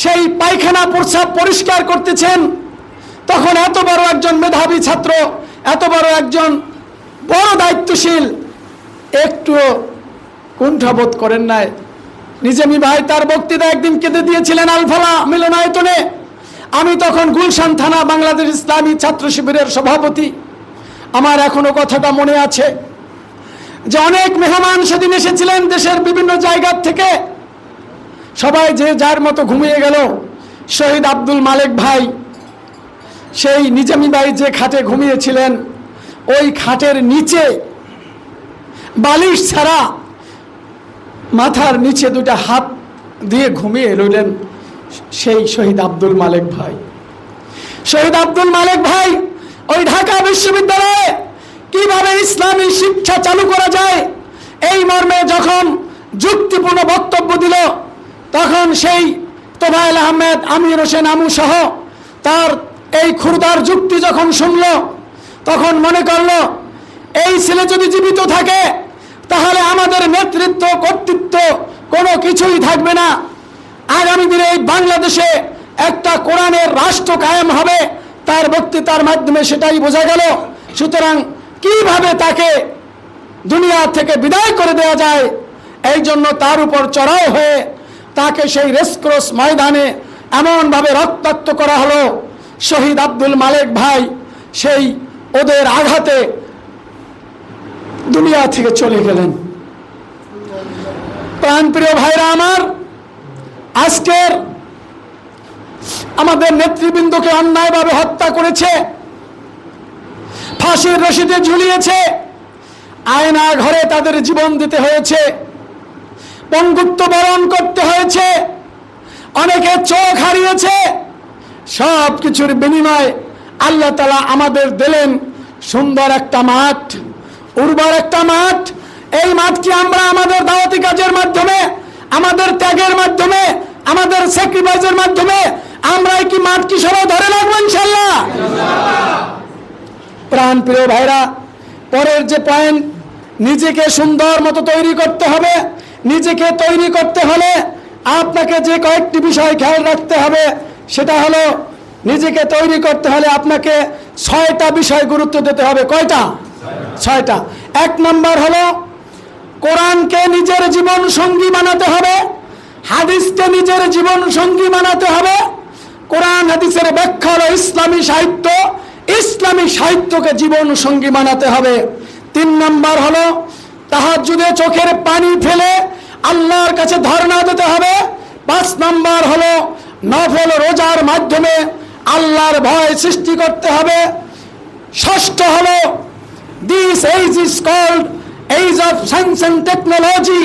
সেই পায়খানা প্রস্রাব পরিষ্কার করতেছেন, তখন এত বড় একজন মেধাবী ছাত্র, এত বড় একজন বড় দায়িত্বশীল, একটুও কুণ্ঠাবোধ করেন নাই। নিজামী ভাই তার বক্তৃতা একদিন কেঁদে দিয়েছিলেন আলফালা মিলনায়তনে। আমি তখন গুলশান থানা বাংলাদেশ ইসলামী ছাত্র শিবিরের সভাপতি। আমার এখনো কথাটা মনে আছে যে অনেক মেহমান সেদিন এসেছিলেন দেশের বিভিন্ন জায়গা থেকে। সবাই যে যার মতো ঘুমিয়ে গেল। শহীদ আব্দুল মালেক ভাই সেই নিজামী ভাই যে খাটে ঘুমিয়েছিলেন, ওই খাটের নিচে বালিশ ছাড়া মাথার নিচে দুটা হাত দিয়ে ঘুমিয়ে রইলেন। সেই শহীদ আব্দুল মালেক ভাই। শহীদ আব্দুল মালেক ভাই ওই ঢাকা বিশ্ববিদ্যালয়ে কিভাবে ইসলামী শিক্ষা চালু করা যায় এই মর্মে যখন যুক্তিপূর্ণ বক্তব্য দিল, তখন সেই তোফায়েল আহমেদ, আমির হোসেন আমু সহ তার এই ক্ষুরদার যুক্তি যখন শুনল, তখন মনে করলো এই ছেলে যদি জীবিত থাকে তাহলে আমাদের নেতৃত্ব কর্তৃত্ব কোনো কিছুই থাকবে না। আগামী দিনে এই বাংলাদেশে একটা কোরআনের রাষ্ট্র কায়েম হবে, তার বক্তৃতার মাধ্যমে সেটাই বোঝা গেল। সুতরাং কিভাবে তাকে দুনিয়া থেকে বিদায় করে দেওয়া যায়, এই জন্য তার উপর চড়াও হয়ে তাকে সেই রেসকোর্স ময়দানে এমনভাবে রক্তাক্ত করা হলো, শহীদ আব্দুল মালেক ভাই সেই ওদের আঘাতে দুনিয়া থেকে চলে গেলেন। প্রাণপ্রিয় ভাইরা আমার, আজকের আমাদের নেতৃবৃন্দকে অন্যায়ভাবে হত্যা করেছে, ফাঁসির রশিদে ঝুলিয়েছে, আয়না ঘরে তাদের জীবন দিতে হয়েছে, পঙ্গুত্ব বরণ করতে হয়েছে, অনেকে চোখ হারিয়েছে। সব কিছুর বিনিময়ে আল্লাহ তাআলা আমাদের দিলেন সুন্দর একটা মাঠ, উর্বর একটা মাঠ। এই মাঠকে আমরা আমাদের দাওয়াতি কাজের মাধ্যমে, আমাদের ত্যাগের মাধ্যমে, আমাদের স্যাক্রিফাইসের মাধ্যমে আমরা কি মাঠকে সবাই ধরে রাখবো ইনশাআল্লাহ। প্রাণ প্রিয় ভাইরা, পরের যে পয়েন্ট, নিজেকে সুন্দর মতো তৈরি করতে হবে। নিজেকে তৈরি করতে হলে আপনাকে যে কয়েকটি বিষয় খেয়াল রাখতে হবে, সেটা হলো নিজেকে তৈরি করতে হলে আপনাকে 6টা বিষয় গুরুত্ব দিতে হবে। কয়টা? 6টা। 1 নম্বর হলো কোরআনকে নিজের জীবন সঙ্গী বানাতে হবে, হাদিসকে নিজের জীবন সঙ্গী বানাতে হবে। কোরআন হাদিসের ব্যাখ্যা হলো ইসলামী সাহিত্য, ইসলামী সাহিত্যকে জীবন সঙ্গী বানাতে হবে। 3 নম্বর হলো তাহাজ্জুদে চোখের পানি ফেলে আল্লাহর কাছে ধর্ণা দিতে হবে। 5 নম্বর হলো নফল রোজার মাধ্যমে আল্লাহর ভয় সৃষ্টি করতে হবে। 6ষ্ঠ হলো this age is called age of science and technology,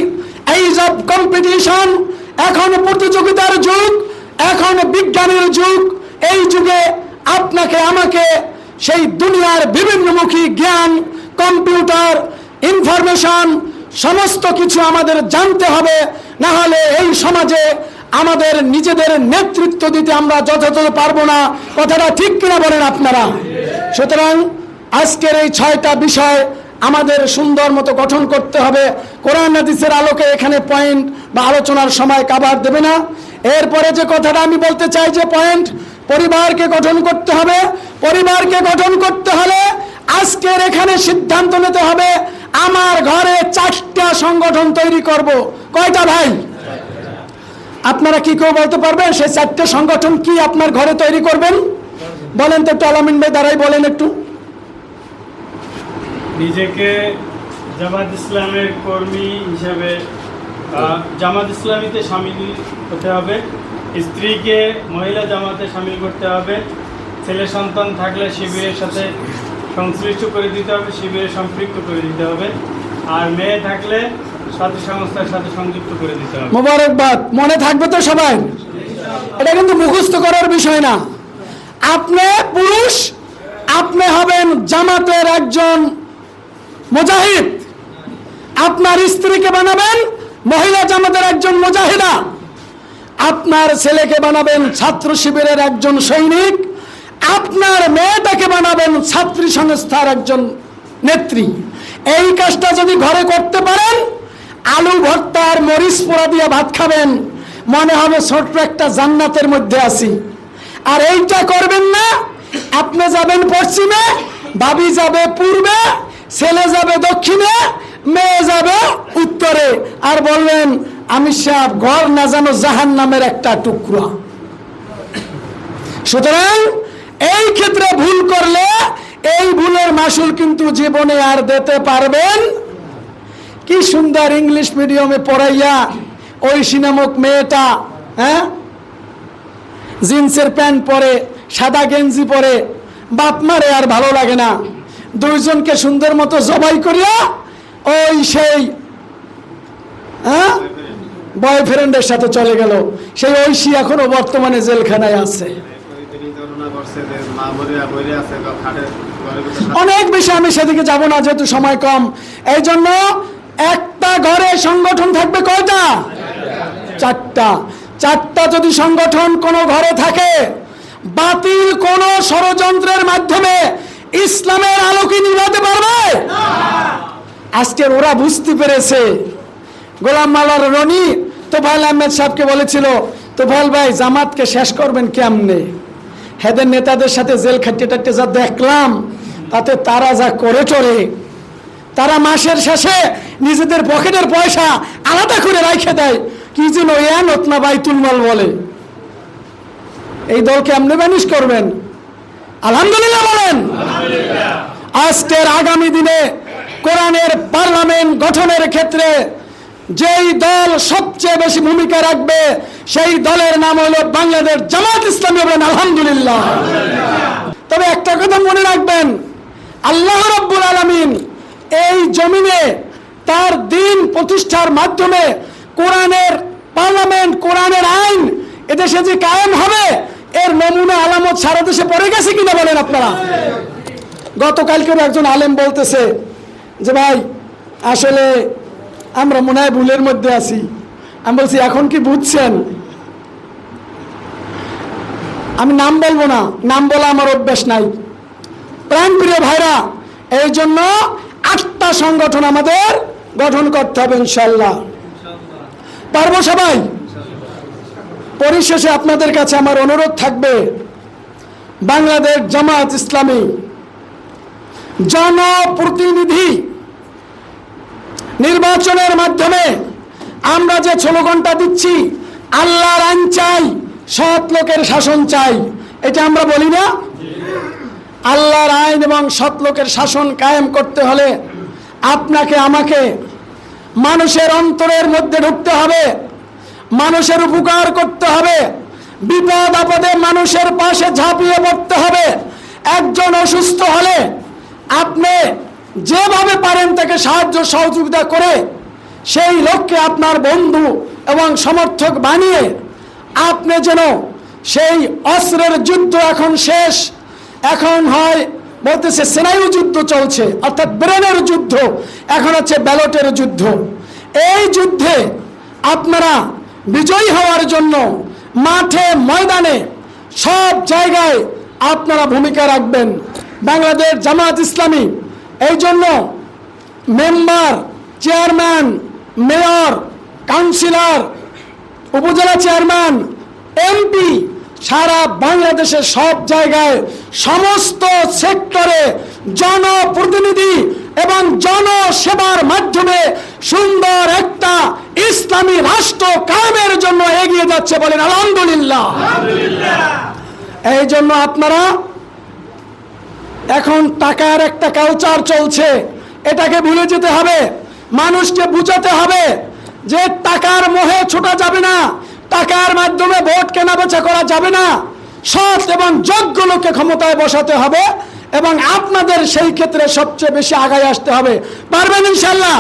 age of competition. এখন প্রতিযোগিতার যুগ, এখন বিজ্ঞানের যুগ। এই যুগে আপনাকে আমাকে সেই দুনিয়ার বিভিন্নমুখী জ্ঞান, কম্পিউটার, ইনফরমেশন সমস্ত কিছু আমাদের জানতে হবে, না হলে এই সমাজে আমাদের নিজেদের নেতৃত্ব দিতে আমরা যথাযথ পারবো না। কথাটা ঠিক কিনা বলেন আপনারা? সুতরাং আজকের এই 6টা বিষয় আমাদের সুন্দর মতো গঠন করতে হবে। কোরআন হাদিসের আলোকে এখানে পয়েন্ট বা আলোচনার সময় কাভার দেবে না। এরপরে যে কথাটা আমি বলতে চাই, যে পয়েন্ট, পরিবারকে গঠন করতে হবে। পরিবারকে গঠন করতে হলে আজকের এখানে সিদ্ধান্ত নিতে হবে, আমার ঘরে 4টা সংগঠন তৈরি করব। কয়টা ভাই? আপনারা কি কেউ বলতে পারবেন সেই 4টে সংগঠন কি আপনার ঘরে তৈরি করবেন? বলেন তো একটু, আলামিন ভাই দাঁড়াই বলেন একটু। নিজেকে জামাত ইসলামের কর্মী হিসেবে জামাত ইসলামীতে সামিল হতে হবে, স্ত্রীকে মহিলা জামাতে সামিল করতে হবে, ছেলে সন্তান থাকলে শিবিরের সাথে সংশ্লিষ্ট করে দিতে হবে, শিবিরে সম্পৃক্ত করে দিতে হবে, আর মেয়ে থাকলে সাথী সংস্থার সাথে সংযুক্ত করে দিতে হবে। মোবারকবাদ। মনে থাকবে তো সবাই? এটা কিন্তু মুখস্থ করার বিষয় না। আপনি পুরুষ, আপনি হবেন জামাতের একজন মুজাহিদ, আপনার স্ত্রীকে বানাবেন মহিলা জামাতের একজন মুজাহিদা, আপনার ছেলেকে বানাবেন ছাত্র শিবিরের একজন সৈনিক, আপনার মেয়েটাকে বানাবেন ছাত্রী সংস্থার একজন নেত্রী। এই কাজটা যদি ঘরে করতে পারেন, আলু ভর্তা আর মরিচ পোড়া দিয়ে ভাত খাবেন, মনে হবে ছোট্ট একটা জান্নাতের মধ্যে আছি। আর এইটা করবেন না, আপনি যাবেন পশ্চিমে, ভাবি যাবে পূর্বে, ছেলে যাবে দক্ষিণে, মেয়ে যাবে উত্তরে, আর বলবেন আমি সাহেব ঘর না জানো জাহান্নামের একটা টুকরা। সুতরাং এই ক্ষেত্রে ভুল করলে এই ভুলের মাসুল কিন্তু জীবনে আর দিতে পারবেন। কি সুন্দর ইংলিশ মিডিয়ামে পড়াইয়া ঐশী নামক মেয়েটা, হ্যাঁ, জিন্সের প্যান্ট পরে, সাদা গেঞ্জি পরে, বাপ মারে আর ভালো লাগে না, দুইজনকে সুন্দর মতো জবাই করিয়া ওই সেই বয়ফ্রেন্ডের সাথে চলে গেল, সেই ঐশী এখনো বর্তমানে জেলখানায় আছে। অনেক বেশি আমি সেদিকে যাব না, যেহেতু সময় কম। এই জন্য একটা ঘরে সংগঠন থাকবে কয়টা? চারটা। চারটা যদি সংগঠন কোন ঘরে থাকে, বাতিল কোন ষড়যন্ত্রের মাধ্যমে ইসলামের আলো কি নিভাতে পারবে? আজকে ওরা বুঝতে পেরেছে। গোলাম মাওলানা রনি তোফায়েল আহমেদ সাহেবকে বলেছিল, তোফায়েল ভাই জামাতকে শেষ করবেন কেমনে? হেদের নেতাদের সাথে জেল খাটতে টাটতে যা দেখলাম, তাতে তারা যা করে চলে, তারা মাসের শেষে নিজেদের পকেটের পয়সা আলাদা করে রাখে দেয়, কি যেন নতনা বাইতুল মাল বলে। এই দলকে আপনি ম্যানেজ করবেন? আলহামদুলিল্লাহ বলেন। আজকের আগামী দিনে কোরআনের পার্লামেন্ট গঠনের ক্ষেত্রে যেই দল সবচেয়ে বেশি ভূমিকা রাখবে, সেই দলের নাম হলো বাংলাদেশ জামাত ইসলামী। বলেন আলহামদুলিল্লাহ। তবে একটা কথা মনে রাখবেন, আল্লাহ রাব্বুল আলামিন এই জমিনে তার দ্বীন প্রতিষ্ঠার মাধ্যমে কোরআনের পার্লামেন্ট, কোরআনের আইন এদেশে যে কায়েম হবে, এর নমুনা আলামত সারা দেশে পড়ে গেছে কিনা বলেন আপনারা? গতকালকেও একজন আলেম বলতেছে যে ভাই আসলে আমরা মনে হয় ভুলের মধ্যে আছি। আমি বলছি এখন কি বুঝছেন? আমি নাম বলবো না, নাম বলা আমার অভ্যাস নাই। প্রাণপ্রিয় ভাইরা, এই জন্য 8টা সংগঠন আমাদের গঠন করতে হবে ইনশাল্লাহ। পারবো সবাই? পরিশেষে আপনাদের কাছে আমার অনুরোধ থাকবে, বাংলাদেশ জামাত ইসলামী জনপ্রতিনিধি নির্বাচনের মাধ্যমে আমরা যে স্লোগানটা দিচ্ছি, আল্লাহর আইন চাই, সৎ লোকের শাসন চাই, এটা আমরা বলি না? আল্লাহর আইন এবং সৎ লোকের শাসন কায়েম করতে হলে আপনাকে আমাকে মানুষের অন্তরের মধ্যে ঢুকতে হবে, মানুষের উপকার করতে হবে, বিপদ আপদে মানুষের পাশে ঝাঁপিয়ে পড়তে হবে। একজন অসুস্থ হলে আপনি যেভাবে পারেন তাকে সাহায্য সহযোগিতা করে সেই লক্ষ্যে আপনার বন্ধু এবং সমর্থক বানিয়ে আপনি যেন সেই অস্ত্রের যুদ্ধ এখন শেষ, এখন হয় বলতেছে স্নায়ু যুদ্ধ চলছে, অর্থাৎ ব্রেনের যুদ্ধ, এখন হচ্ছে ব্যালটের যুদ্ধ। এই যুদ্ধে আপনারা বিজয়ী হওয়ার জন্য মাঠে ময়দানে সব জায়গায় আপনারা ভূমিকা রাখবেন। বাংলাদেশ জামাত ইসলামী এই জন্য মেম্বার, চেয়ারম্যান, মেয়র, কাউন্সিলর, উপজেলা চেয়ারম্যান, এমপি সারা বাংলাদেশের সব জায়গায় সমস্ত সেক্টরে জনপ্রতিনিধি এবং জনসেবার মাধ্যমে সুন্দর একটা ইসলামী রাষ্ট্র কায়েমের জন্য এগিয়ে যাচ্ছে। বলেন আলহামদুলিল্লাহ। এই জন্য আপনারা, এখন টাকার একটা কালচার চলছে, এটাকে ভুলে যেতে হবে। মানুষকে বুঝাতে হবে যে টাকার মোহে ছোটা যাবে না, টাকার মাধ্যমে ভোট কেনা বেচা করা যাবে না। সৎ এবং যোগ্য লোককে ক্ষমতায় বসাতে হবে এবং আপনাদের সেই ক্ষেত্রে সবচেয়ে বেশি আগায় আসতে হবে। পারবেন ইনশাল্লাহ?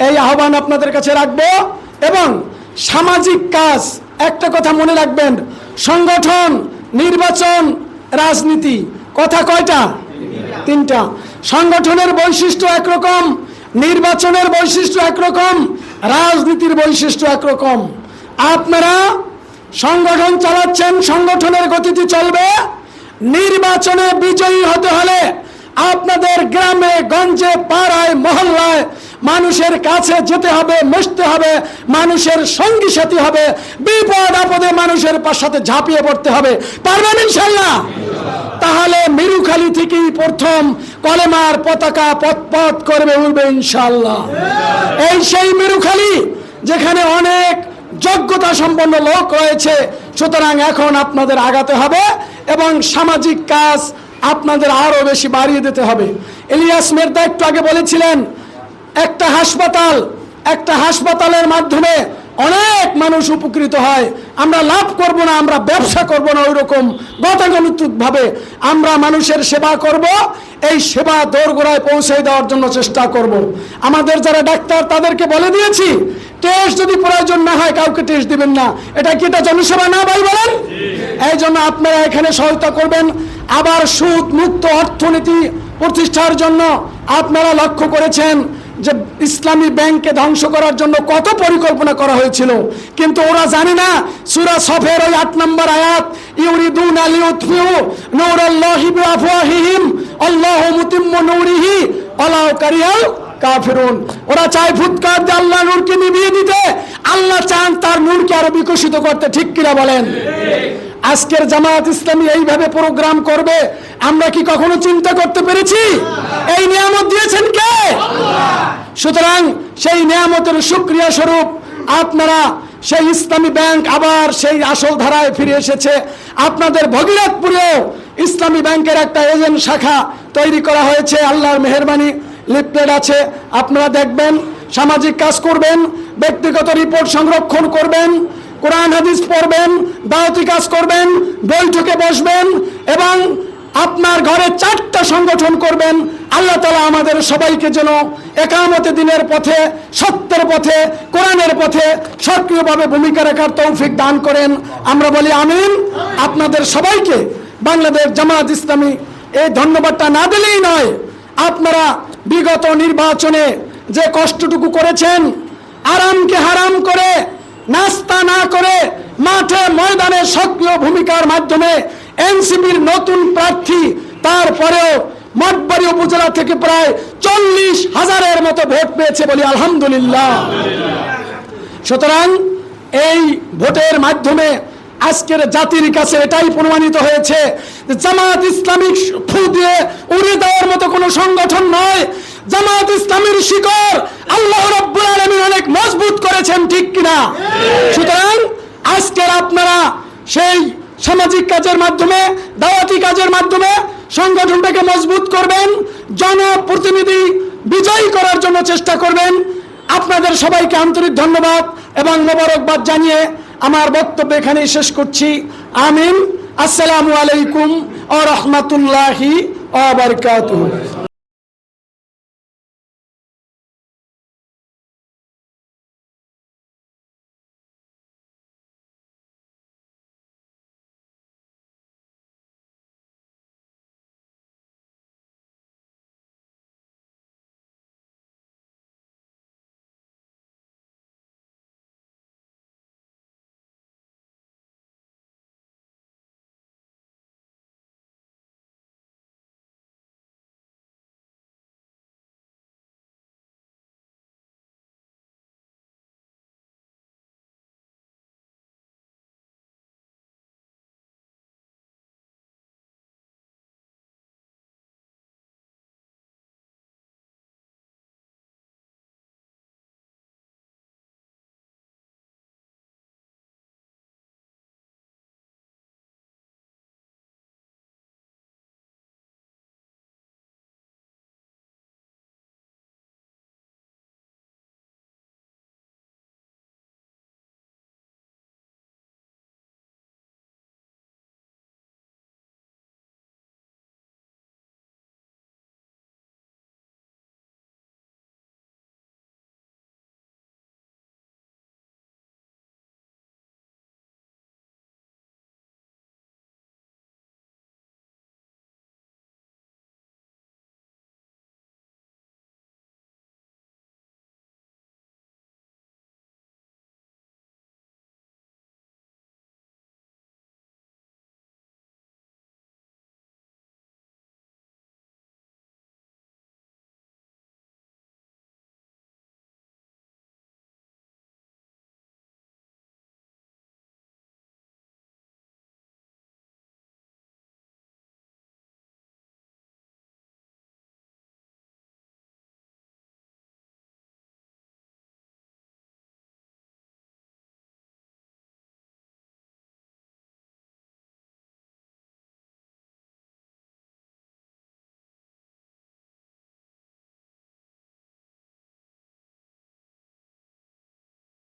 এই আহ্বান আপনাদের কাছে রাখবো। এবং সামাজিক কাজ, একটা কথা মনে রাখবেন, সংগঠন, নির্বাচন, রাজনীতি, কথা কয়টা? 3টা। সংগঠনের বৈশিষ্ট্য একরকম, নির্বাচনের বৈশিষ্ট্য একরকম, রাজনীতির বৈশিষ্ট্য একরকম। আপনারা সংগঠন চালাচ্ছেন, সংগঠনের গতিতে চলবে। নির্বাচনে বিজয়ী হতে হলে আপনাদের গ্রামে গঞ্জে পাড়ায় মহল্লায় মানুষের কাছে যেতে হবে, মিশতে হবে, মানুষের সঙ্গী সাথী হবে, বিপদ আপদে মানুষের সাথে ঝাঁপিয়ে পড়তে হবে। পারবেন ইনশাল্লাহ? তাহলে মিরুখালী থেকেই প্রথম কলেমার পতাকা পথ করবে, উঠবে ইনশাল্লাহ। এই সেই মিরুখালী যেখানে অনেক যোগ্যতা সম্পন্ন লোক রয়েছে। সুতরাং এখন আপনাদের আগাতে হবে এবং সামাজিক কাজ আপনাদের আরো বেশি বাড়িয়ে দিতে হবে। ইলিয়াস মির্জা একটু আগে বলেছিলেন, একটা হাসপাতালের মাধ্যমে অনেক মানুষ উপকৃত হয়। আমরা লাভ করব না, আমরা ব্যবসা করব না, ওই রকম গতানুগতিক ভাবে আমরা মানুষের সেবা করব। এই সেবা দোরগোড়ায় পৌঁছে দেওয়ার জন্য চেষ্টা করব। আমাদের যারা ডাক্তার তাদেরকে বলে দিয়েছি, টেস্ট যদি প্রয়োজন না হয় কাউকে টেস্ট দিবেন না। এটা কি এটা জনসভা না ভাই বলেন? এই জন্য আপনারা এখানে সহায়তা করবেন। আবার সুদ মুক্ত অর্থনীতি প্রতিষ্ঠার জন্য আপনারা লক্ষ্য করেছেন যে ইসলামী ব্যাংককে ধ্বংস করার জন্য কত পরিকল্পনা করা হয়েছিল, কিন্তু ওরা জানে না সূরা সফের ওই 8 নম্বর আয়াত, ইউরিদুনা লিউতফিউ নূরাল্লাহি বিআফওয়াহিহিম আল্লাহু মুতিম্মু নূরিহি ওয়ালাউ কারিহাল কাফিরুন। ওরা চায় ফুৎকার দিয়ে আল্লাহর নূরকে নিভিয়ে দিতে, আল্লাহ চান তার নূরকে আরো বিকশিত করতে। ঠিক কিনা বলেন? আজকের জামায়াত ইসলামী এইভাবে প্রোগ্রাম করবে আমরা কি কখনো চিন্তা করতে পেরেছি? এই নিয়ামত দিয়েছেন কে? সুতরাং সেই নিয়ামতের শুকরিয়া স্বরূপ আপনারা সেই ইসলামী ব্যাংক আবার সেই আসল ধারায় ফিরে এসেছে। আপনাদের ভগীরথপুরেও ইসলামী ব্যাংকের একটা এজেন্ট শাখা তৈরি করা হয়েছে, আল্লাহর মেহেরবানি। লিফলেট আছে, আপনারা দেখবেন, সামাজিক কাজ করবেন, ব্যক্তিগত রিপোর্ট সংরক্ষণ করবেন, কোরআন হাদিস পড়বেন, দাওয়াতি কাজ করবেন, বৈঠকে বসবেন এবং আপনার ঘরে 4টা সংগঠন করবেন। আল্লাহ তাআলা আমাদের সবাইকে যেন একামতে দিনের পথে, সত্যের পথে, কোরআনের পথে সক্রিয়ভাবে ভূমিকা রাখার তৌফিক দান করেন। আমরা বলি আমিন। আপনাদের সবাইকে বাংলাদেশ জামায়াত ইসলামী এই ধন্যবাদটা না দিলেই নয়। আপনারা বিগত নির্বাচনে যে কষ্টটুকু করেছেন, আরামকে হারাম করে, নাস্তা না করে মাঠে ময়দানে সক্রিয় ভূমিকার মাধ্যমে এনসিপির নতুন প্রার্থী, তারপরেও মঠবাড়ি উপজেলা থেকে প্রায় 40,000-এর মতো ভোট পেয়েছে বলি আলহামদুলিল্লাহ। সুতরাং এই ভোটের মাধ্যমে আজকের জাতির কাছে এটাই প্রমাণিত হয়েছে যে জামায়াত ইসলামিক ফু দিয়ে উড়ে দেওয়ার মতো কোনো সংগঠন নয়। জামায়াত ইসলামীর শিকড় আল্লাহ রাব্বুল আলামিন অনেক মজবুত করেছেন। ঠিক কিনা? সুতরাং আজকের আপনারা সেই সামাজিক কাজের মাধ্যমে, দাওয়াতি কাজের মাধ্যমে সংগঠনটাকে মজবুত করবেন, জনপ্রতিনিধি বিজয়ী করার জন্য চেষ্টা করবেন। আপনাদের সবাইকে আন্তরিক ধন্যবাদ এবং মোবারকবাদ জানিয়ে আমার বক্তব্য এখানেই শেষ করছি। আমিন। আসসালামু আলাইকুম ওয়া রাহমাতুল্লাহি ওয়া বারাকাতুহু।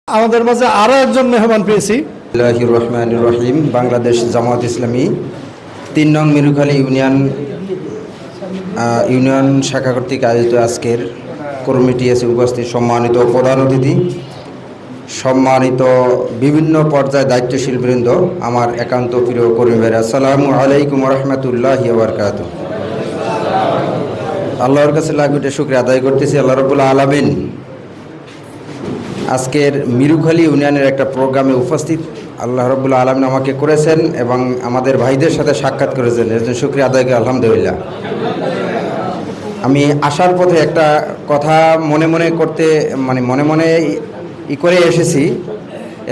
আমাদের মাঝে আরো একজন মেহমান পেয়েছি। বিসমিল্লাহির রহমানির রহিম। বাংলাদেশ জামায়াত ইসলামী 3 নং মিরুখালী ইউনিয়ন শাখা কর্তৃক আয়োজিত আজকের কর্মীটি এসে উপস্থিত সম্মানিত প্রধান অতিথি সম্মানিত বিভিন্ন পর্যায়ে দায়িত্বশীল বৃন্দ, আমার একান্ত প্রিয় কর্মী ভাইরা, আসসালামু আলাইকুম রহমতুল্লাহি ওয়া বারাকাতুহু। আল্লাহর কাছে লাখ-কোটি শুকরিয়া আদায় করতেছি। আল্লাহ রাব্বুল আলামিন আজকের মিরুখালী ইউনিয়নের একটা প্রোগ্রামে উপস্থিত আল্লাহ রাব্বুল আলামিন আমাকে করেছেন এবং আমাদের ভাইদের সাথে সাক্ষাৎ করেছেন, এর জন্য শুকরিয়া আদায় করি আলহামদুলিল্লাহ। আমি আসার পথে একটা কথা মনে মনে করে এসেছি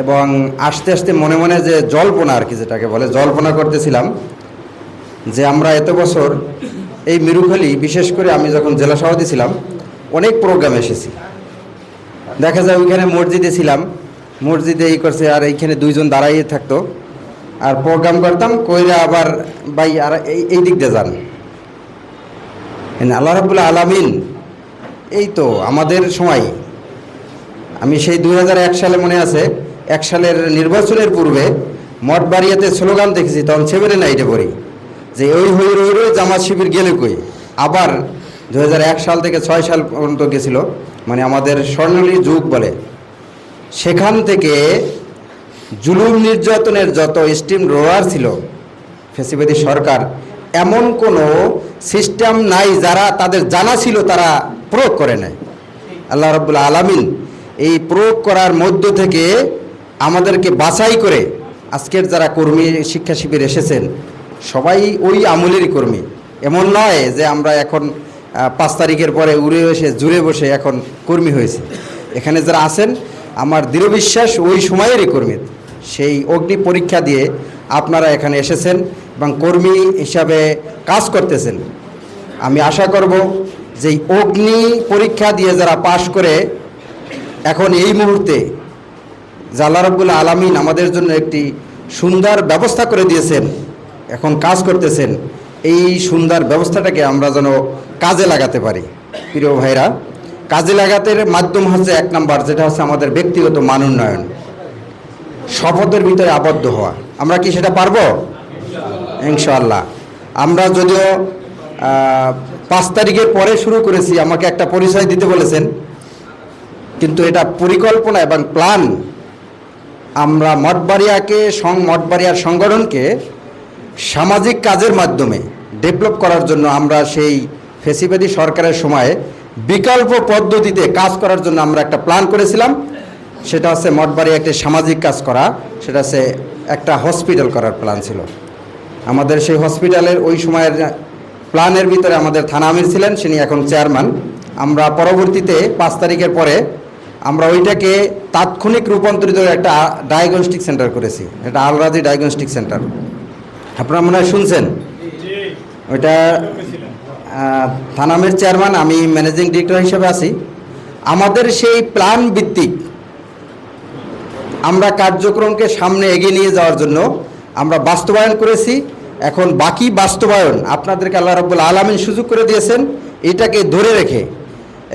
এবং আস্তে আস্তে মনে মনে যে জল্পনা আর কি, যেটাকে বলে জল্পনা করতেছিলাম যে আমরা এত বছর এই মিরুখালী, বিশেষ করে আমি যখন জেলা সভাপতি ছিলাম, অনেক প্রোগ্রাম এসেছি। দেখা যায় ওইখানে মসজিদে ছিলাম, মসজিদে করছে আর এইখানে দুইজন দাঁড়াইয়ে থাকতো আর প্রোগ্রাম করতাম, কইরা আবার ভাই আর এই দিক দিয়ে যান। আল্লাহ রাব্বুল আলামিন এই তো আমাদের সময়, আমি সেই 2001 সালে মনে আছে, 1 সালের নির্বাচনের পূর্বে মঠবাড়িয়াতে স্লোগান দেখেছি, তখন 7 নাইটে পড়ি যে ওই হই রই রই জামাত শিবির গেলে কই। আবার 2001 সাল থেকে 6 সাল পর্যন্ত গেছিল, মানে আমাদের স্বর্ণালী যুগ বলে। সেখান থেকে জুলুম নির্যাতনের যত স্টিম রোলার ছিল ফ্যাসিবাদী সরকার, এমন কোনো সিস্টেম নাই যারা তাদের জানা ছিল তারা প্রয়োগ করে নেয়। আল্লাহ রাব্বুল আলামিন এই প্রয়োগ করার মধ্য থেকে আমাদেরকে বাছাই করে আজকের যারা কর্মী শিক্ষা শিবির এসেছেন সবাই ওই আমলেরই কর্মী। এমন নয় যে আমরা এখন 5 তারিখের পরে উড়ে এসে জুড়ে বসে এখন কর্মী হয়েছে। এখানে যারা আছেন আমার দৃঢ় বিশ্বাস ওই সময়েরই কর্মী। সেই অগ্নি পরীক্ষা দিয়ে আপনারা এখানে এসেছেন এবং কর্মী হিসাবে কাজ করতেছেন। আমি আশা করব যে অগ্নি পরীক্ষা দিয়ে যারা পাশ করে এখন এই মুহূর্তে আল্লাহ রাব্বুল আলামিন আমাদের জন্য একটি সুন্দর ব্যবস্থা করে দিয়েছেন, এখন কাজ করতেছেন, এই সুন্দর ব্যবস্থাটাকে আমরা যেন কাজে লাগাতে পারি। প্রিয় ভাইরা, কাজে লাগাতে মাধ্যম হচ্ছে 1 নাম্বার, যেটা হচ্ছে আমাদের ব্যক্তিগত মান উন্নয়ন, শপথের ভিতরে আবদ্ধ হওয়া। আমরা কি সেটা পারবো? ইনশাআল্লাহ। আমরা যদিও 5 তারিখের পরে শুরু করেছি, আমাকে একটা পরিচয় দিতে বলেছেন, কিন্তু এটা পরিকল্পনা এবং প্ল্যান। আমরা মঠবাড়িয়ার সংগঠনকে সামাজিক কাজের মাধ্যমে ডেভেলপ করার জন্য আমরা সেই ফ্যাসিবাদী সরকারের সময়ে বিকল্প পদ্ধতিতে কাজ করার জন্য আমরা একটা প্ল্যান করেছিলাম। সেটা হচ্ছে মঠবাড়িয়া একটি সামাজিক কাজ করা, সেটা হচ্ছে একটা হসপিটাল করার প্ল্যান ছিল আমাদের। সেই হসপিটালের ওই সময়ের প্ল্যানের ভিতরে আমাদের থানা আমির ছিলেন, তিনি এখন চেয়ারম্যান। আমরা পরবর্তীতে 5 তারিখের পরে আমরা ওইটাকে তাৎক্ষণিক রূপান্তরিত একটা ডায়াগনস্টিক সেন্টার করেছি। এটা আল-রাজি ডায়াগনস্টিক সেন্টার, আপনারা মনে হয় শুনছেন। ওইটা থানামের চেয়ারম্যান, আমি ম্যানেজিং ডিরেক্টর হিসেবে আছি। আমাদের সেই প্ল্যান ভিত্তিক আমরা কার্যক্রমকে সামনে এগিয়ে নিয়ে যাওয়ার জন্য আমরা বাস্তবায়ন করেছি। এখন বাকি বাস্তবায়ন আপনাদেরকে আল্লাহ রাব্বুল আলামিন সুযোগ করে দিয়েছেন। এটাকে ধরে রেখে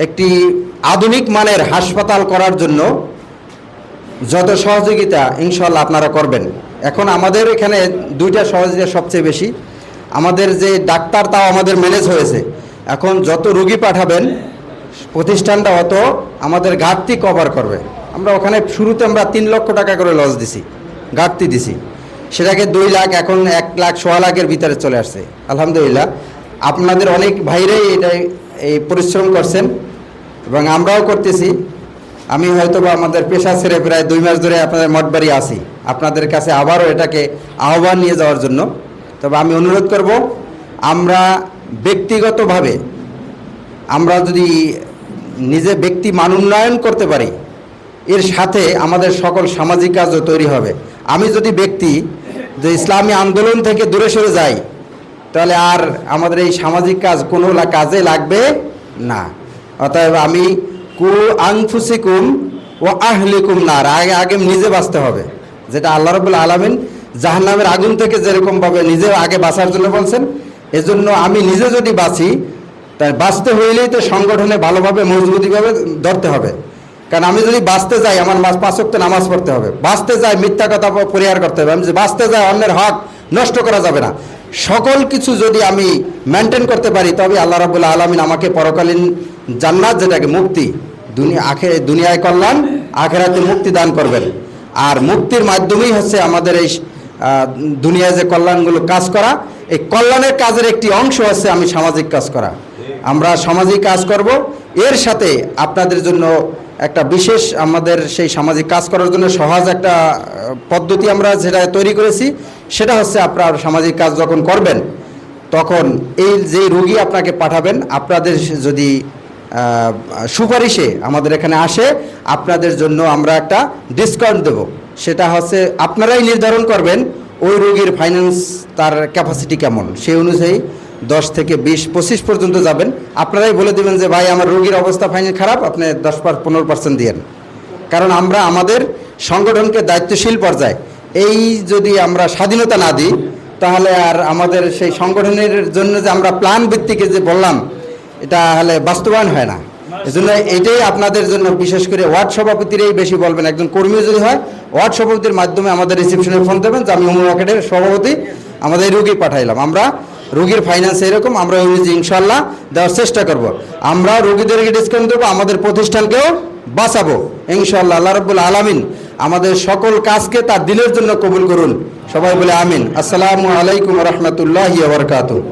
একটি আধুনিক মানের হাসপাতাল করার জন্য যত সহযোগিতা ইনশাআল্লাহ আপনারা করবেন। এখন আমাদের এখানে 2টা সহযোগিতা সবচেয়ে বেশি। আমাদের যে ডাক্তার, তাও আমাদের ম্যানেজ হয়েছে। এখন যত রোগী পাঠাবেন প্রতিষ্ঠানটা অত আমাদের ঘাটতি কভার করবে। আমরা ওখানে শুরুতে আমরা 3 লক্ষ টাকা করে লস দিছি, ঘাটতি দিছি, সেটাকে 2 লাখ, এখন 1 লাখ 1.25 লাখের ভিতরে চলে আসছে আলহামদুলিল্লাহ। আপনাদের অনেক ভাইরাই এই পরিশ্রম করছেন এবং আমরাও করতেছি। আমি হয়তো বা আমাদের পেশা ছেড়ে প্রায় 2 মাস ধরে আপনাদের মঠবাড়ি আছি, আপনাদের কাছে আবারও এটাকে আহ্বান নিয়ে যাওয়ার জন্য। তবে আমি অনুরোধ করব, আমরা ব্যক্তিগতভাবে আমরা যদি নিজে ব্যক্তি মান উন্নয়ন করতে পারি, এর সাথে আমাদের সকল সামাজিক কাজও তৈরি হবে। আমি যদি ব্যক্তি যে ইসলামী আন্দোলন থেকে দূরে সরে যাই, তাহলে আর আমাদের এই সামাজিক কাজ কোনো কাজে লাগবে না। অতএব আমি কু আনফুসিকুম ও আহলিকুম নার, আগে নিজে বাঁচতে হবে, যেটা আল্লাহ রাব্বুল আলামিন জাহান্নামের আগুন থেকে যেরকমভাবে নিজে আগে বাঁচার জন্য বলছেন, এজন্য আমি নিজে যদি বাঁচি, তাই বাঁচতে হইলেই তো সংগঠনে ভালোভাবে মজবুতিভাবে ধরতে হবে। কারণ আমি যদি বাঁচতে যাই, আমার 5 ওয়াক্ত নামাজ পড়তে হবে, বাঁচতে যাই মিথ্যা কথা পরিহার করতে হবে, আমি যদি বাঁচতে যাই অন্যের হক নষ্ট করা যাবে না। সকল কিছু যদি আমি মেনটেন করতে পারি, তবে আল্লাহ রাব্বুল আলামিন আমাকে পরকালীন জান্নাত, যেটাকে মুক্তি, দুনিয়ায় কল্যাণ আখেরাতে মুক্তি দান করবেন। আর মুক্তির মাধ্যমেই হচ্ছে আমাদের এই দুনিয়ায় যে কল্যাণগুলো কাজ করা, এই কল্যাণের কাজের একটি অংশ হচ্ছে আমি সামাজিক কাজ করা। আমরা সামাজিক কাজ করব, এর সাথে আপনাদের জন্য একটা বিশেষ আমাদের সেই সামাজিক কাজ করার জন্য সহজ একটা পদ্ধতি আমরা যেটা তৈরি করেছি, সেটা হচ্ছে আপনার সামাজিক কাজ যখন করবেন তখন এই যে রোগী আপনাকে পাঠাবেন, আপনাদের যদি সুপারিশে আমাদের এখানে আসে, আপনাদের জন্য আমরা একটা ডিসকাউন্ট দেব। সেটা হচ্ছে আপনারাই নির্ধারণ করবেন ওই রোগীর ফাইন্যান্স তার ক্যাপাসিটি কেমন, সেই অনুযায়ী 10 থেকে 20-25 পর্যন্ত যাবেন। আপনারাই বলে দেবেন যে ভাই আমার রোগীর অবস্থা ফাইন্যান্স খারাপ, আপনি 10-15% দিয়েন। কারণ আমরা আমাদের সংগঠনকে দায়িত্বশীল পর্যায়ে এই যদি আমরা স্বাধীনতা না দিই, তাহলে আর আমাদের সেই সংগঠনের জন্য যে আমরা প্ল্যান ভিত্তিকে যে বললাম, এটা হলে বাস্তবায়ন হয় না। এজন্য এটাই আপনাদের জন্য বিশেষ করে ওয়ার্ড সভাপতিরাই বেশি বলবেন। একজন কর্মীও যদি হয়, ওয়ার্ড সভাপতির মাধ্যমে আমাদের রিসেপশনে ফোন দেবেন যে আমি অমুক ওয়ার্ডের সভাপতি, আমাদের রোগী পাঠাইলাম। আমরা রোগীর ফাইন্যান্স এরকম, আমরা ওই অনুযায়ী ইনশাল্লাহ দেওয়ার চেষ্টা করব। আমরা রোগীদেরকে ডিসকাউন্ট দেবো, আমাদের প্রতিষ্ঠানকেও বাঁচাবো ইনশাল্লাহ। আল্লাহ রাব্বুল আলামিন আমাদের সকল কাজকে তার দিনের জন্য কবুল করুন। সবাই বলে আমিন। আসসালামু আলাইকুম রহমতুল্লাহি ওয়া বারাকাতুহু।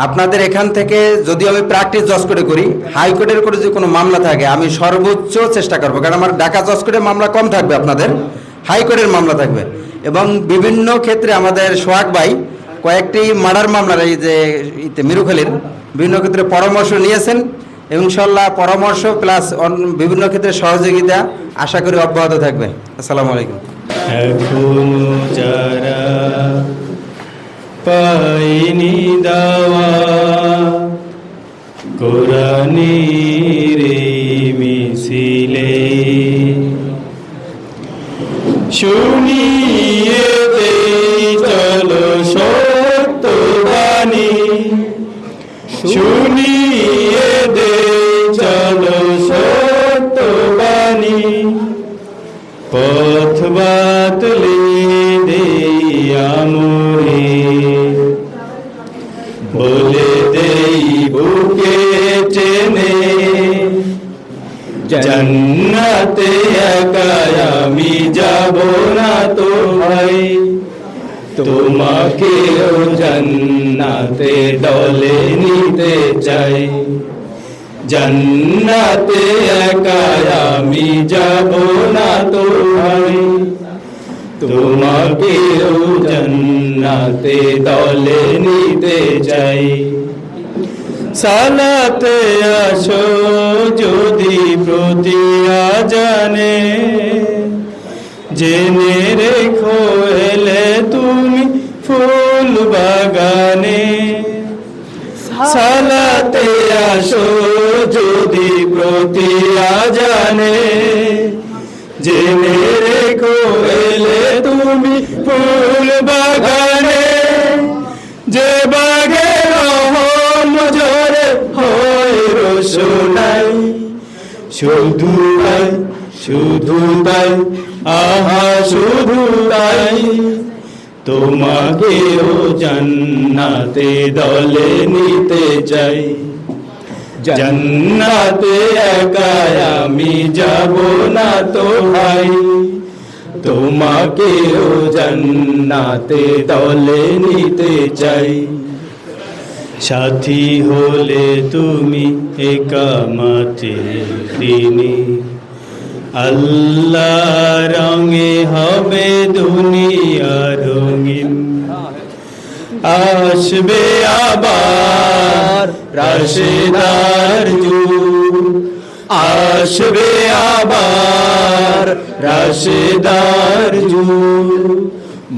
আপনাদের এখান থেকে যদি আমি প্র্যাকটিস জজ কোর্টে করি, হাইকোর্টের করে যদি কোনো মামলা থাকে, আমি সর্বোচ্চ চেষ্টা করবো। কারণ আমার ঢাকা জজ কোর্টের মামলা কম থাকবে, আপনাদের হাইকোর্টের মামলা থাকবে। এবং বিভিন্ন ক্ষেত্রে আমাদের সোহাগ ভাই কয়েকটি মার্ডার মামলার এই যে মিরুখালীর বিভিন্ন ক্ষেত্রে পরামর্শ নিয়েছেন। ইনশাল্লাহ পরামর্শ প্লাস বিভিন্ন ক্ষেত্রে সহযোগিতা আশা করি অব্যাহত থাকবে। আসসালামু আলাইকুম। এখনো যারা পাইনি দাওয়া কোরআনের মিছিলে, শুনিয়ে দেই চলো সত্যবাণী, শুনিয়ে দেই চলো সত্যবাণী, পথ বাতলে দেই আমরে, বলে দেই বুকে টেনে জান্নাতে একা আমি যাব না তো ভাই, তোমাকেও জান্নাতে দলে নিতে চাই, জান্নাতে একা আমি যাব না তো ভাই, তোমাকেও জান্নাতে দলে নিতে চাই। সালাতে আসো যদি প্রতি আজানে, জেনে রেখো এলে তুমি ফুল বাগানে, সালাতে আসো যদি প্রতি আজানে, জেনে রেখো এলে তুমি ফুল বাগানে, যে বাগে রহম ঝরে হয় রোশনাই, শুধু তাই শুধু তাই আহা শুধু তাই, তোমাকেও জান্নাতে দলে নিতে চাই, জান্নাতে একা আমি যাব না তো ভাই, তোমাকেও জান্নাতে দলে নিতে চাই। সাথী হলে তুমি একামাতে দিনে, আল্লাহ রঙে হবে দুনিয়া রঙিন, আসবে আবার রাশেদার যুগ, আসবে আবার রাশেদার যুগ,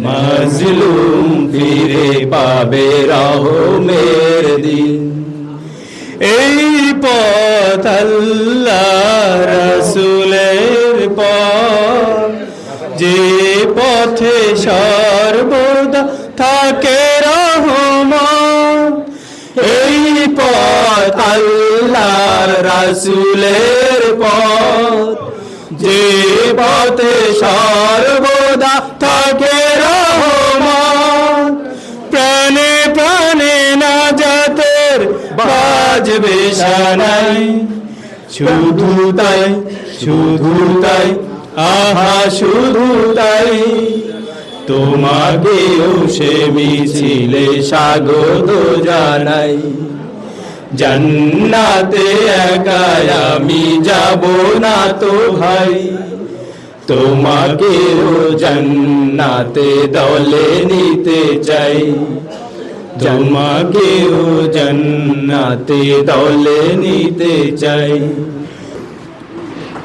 মাজলুম ফিরে পাবে রহমের দিন। এই পথ আল্লাহ রাসূলের পথ, যে পথে সর্বদা থাকে রহমত, এই পথ আল্লাহ রাসূলের পথ, যে পথে সর্বদা থাকে রহমত, প্রাণে প্রাণে নাজাতের বাজবে সানাই, শুধু তাই শুধু তাই, আহা শুধু তাই, তোমাকেও সে মিছিলে স্বাগত জানাই। জান্নাতে একা আমি যাব না তো ভাই, তোমাকেও জান্নাতে দলে নিতে চাই, তোমাকেও জান্নাতে দলে নিতে চাই।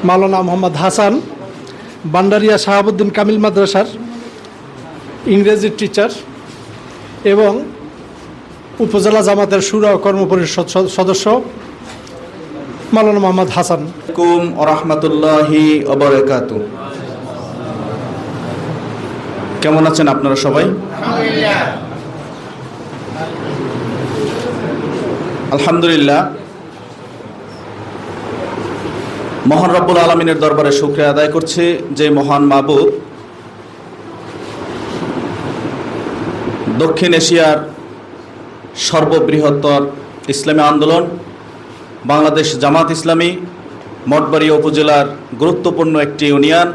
মাওলানা মোহাম্মদ হাসান, বান্ডারিয়া শাহাবুদ্দিন কামিল মাদ্রাসার ইংরেজির টিচার এবং উপজেলা জামাতের শুরা ও কর্মপরিষদ সদস্য মাওলানা মোহাম্মদ হাসান। আলাইকুম ওয়া রাহমাতুল্লাহি ওয়া বারাকাতুহু। কেমন আছেন আপনারা সবাই? আলহামদুলিল্লাহ। মহান রব্বুল আলামিনের দরবারে শুকরিয়া আদায় করছি যে মহান মাবুদ দক্ষিণ এশিয়ার সর্ববৃহত্তর ইসলামী আন্দোলন বাংলাদেশ জামাত ইসলামী মঠবাড়িয়া উপজেলার গুরুত্বপূর্ণ একটি ইউনিয়ন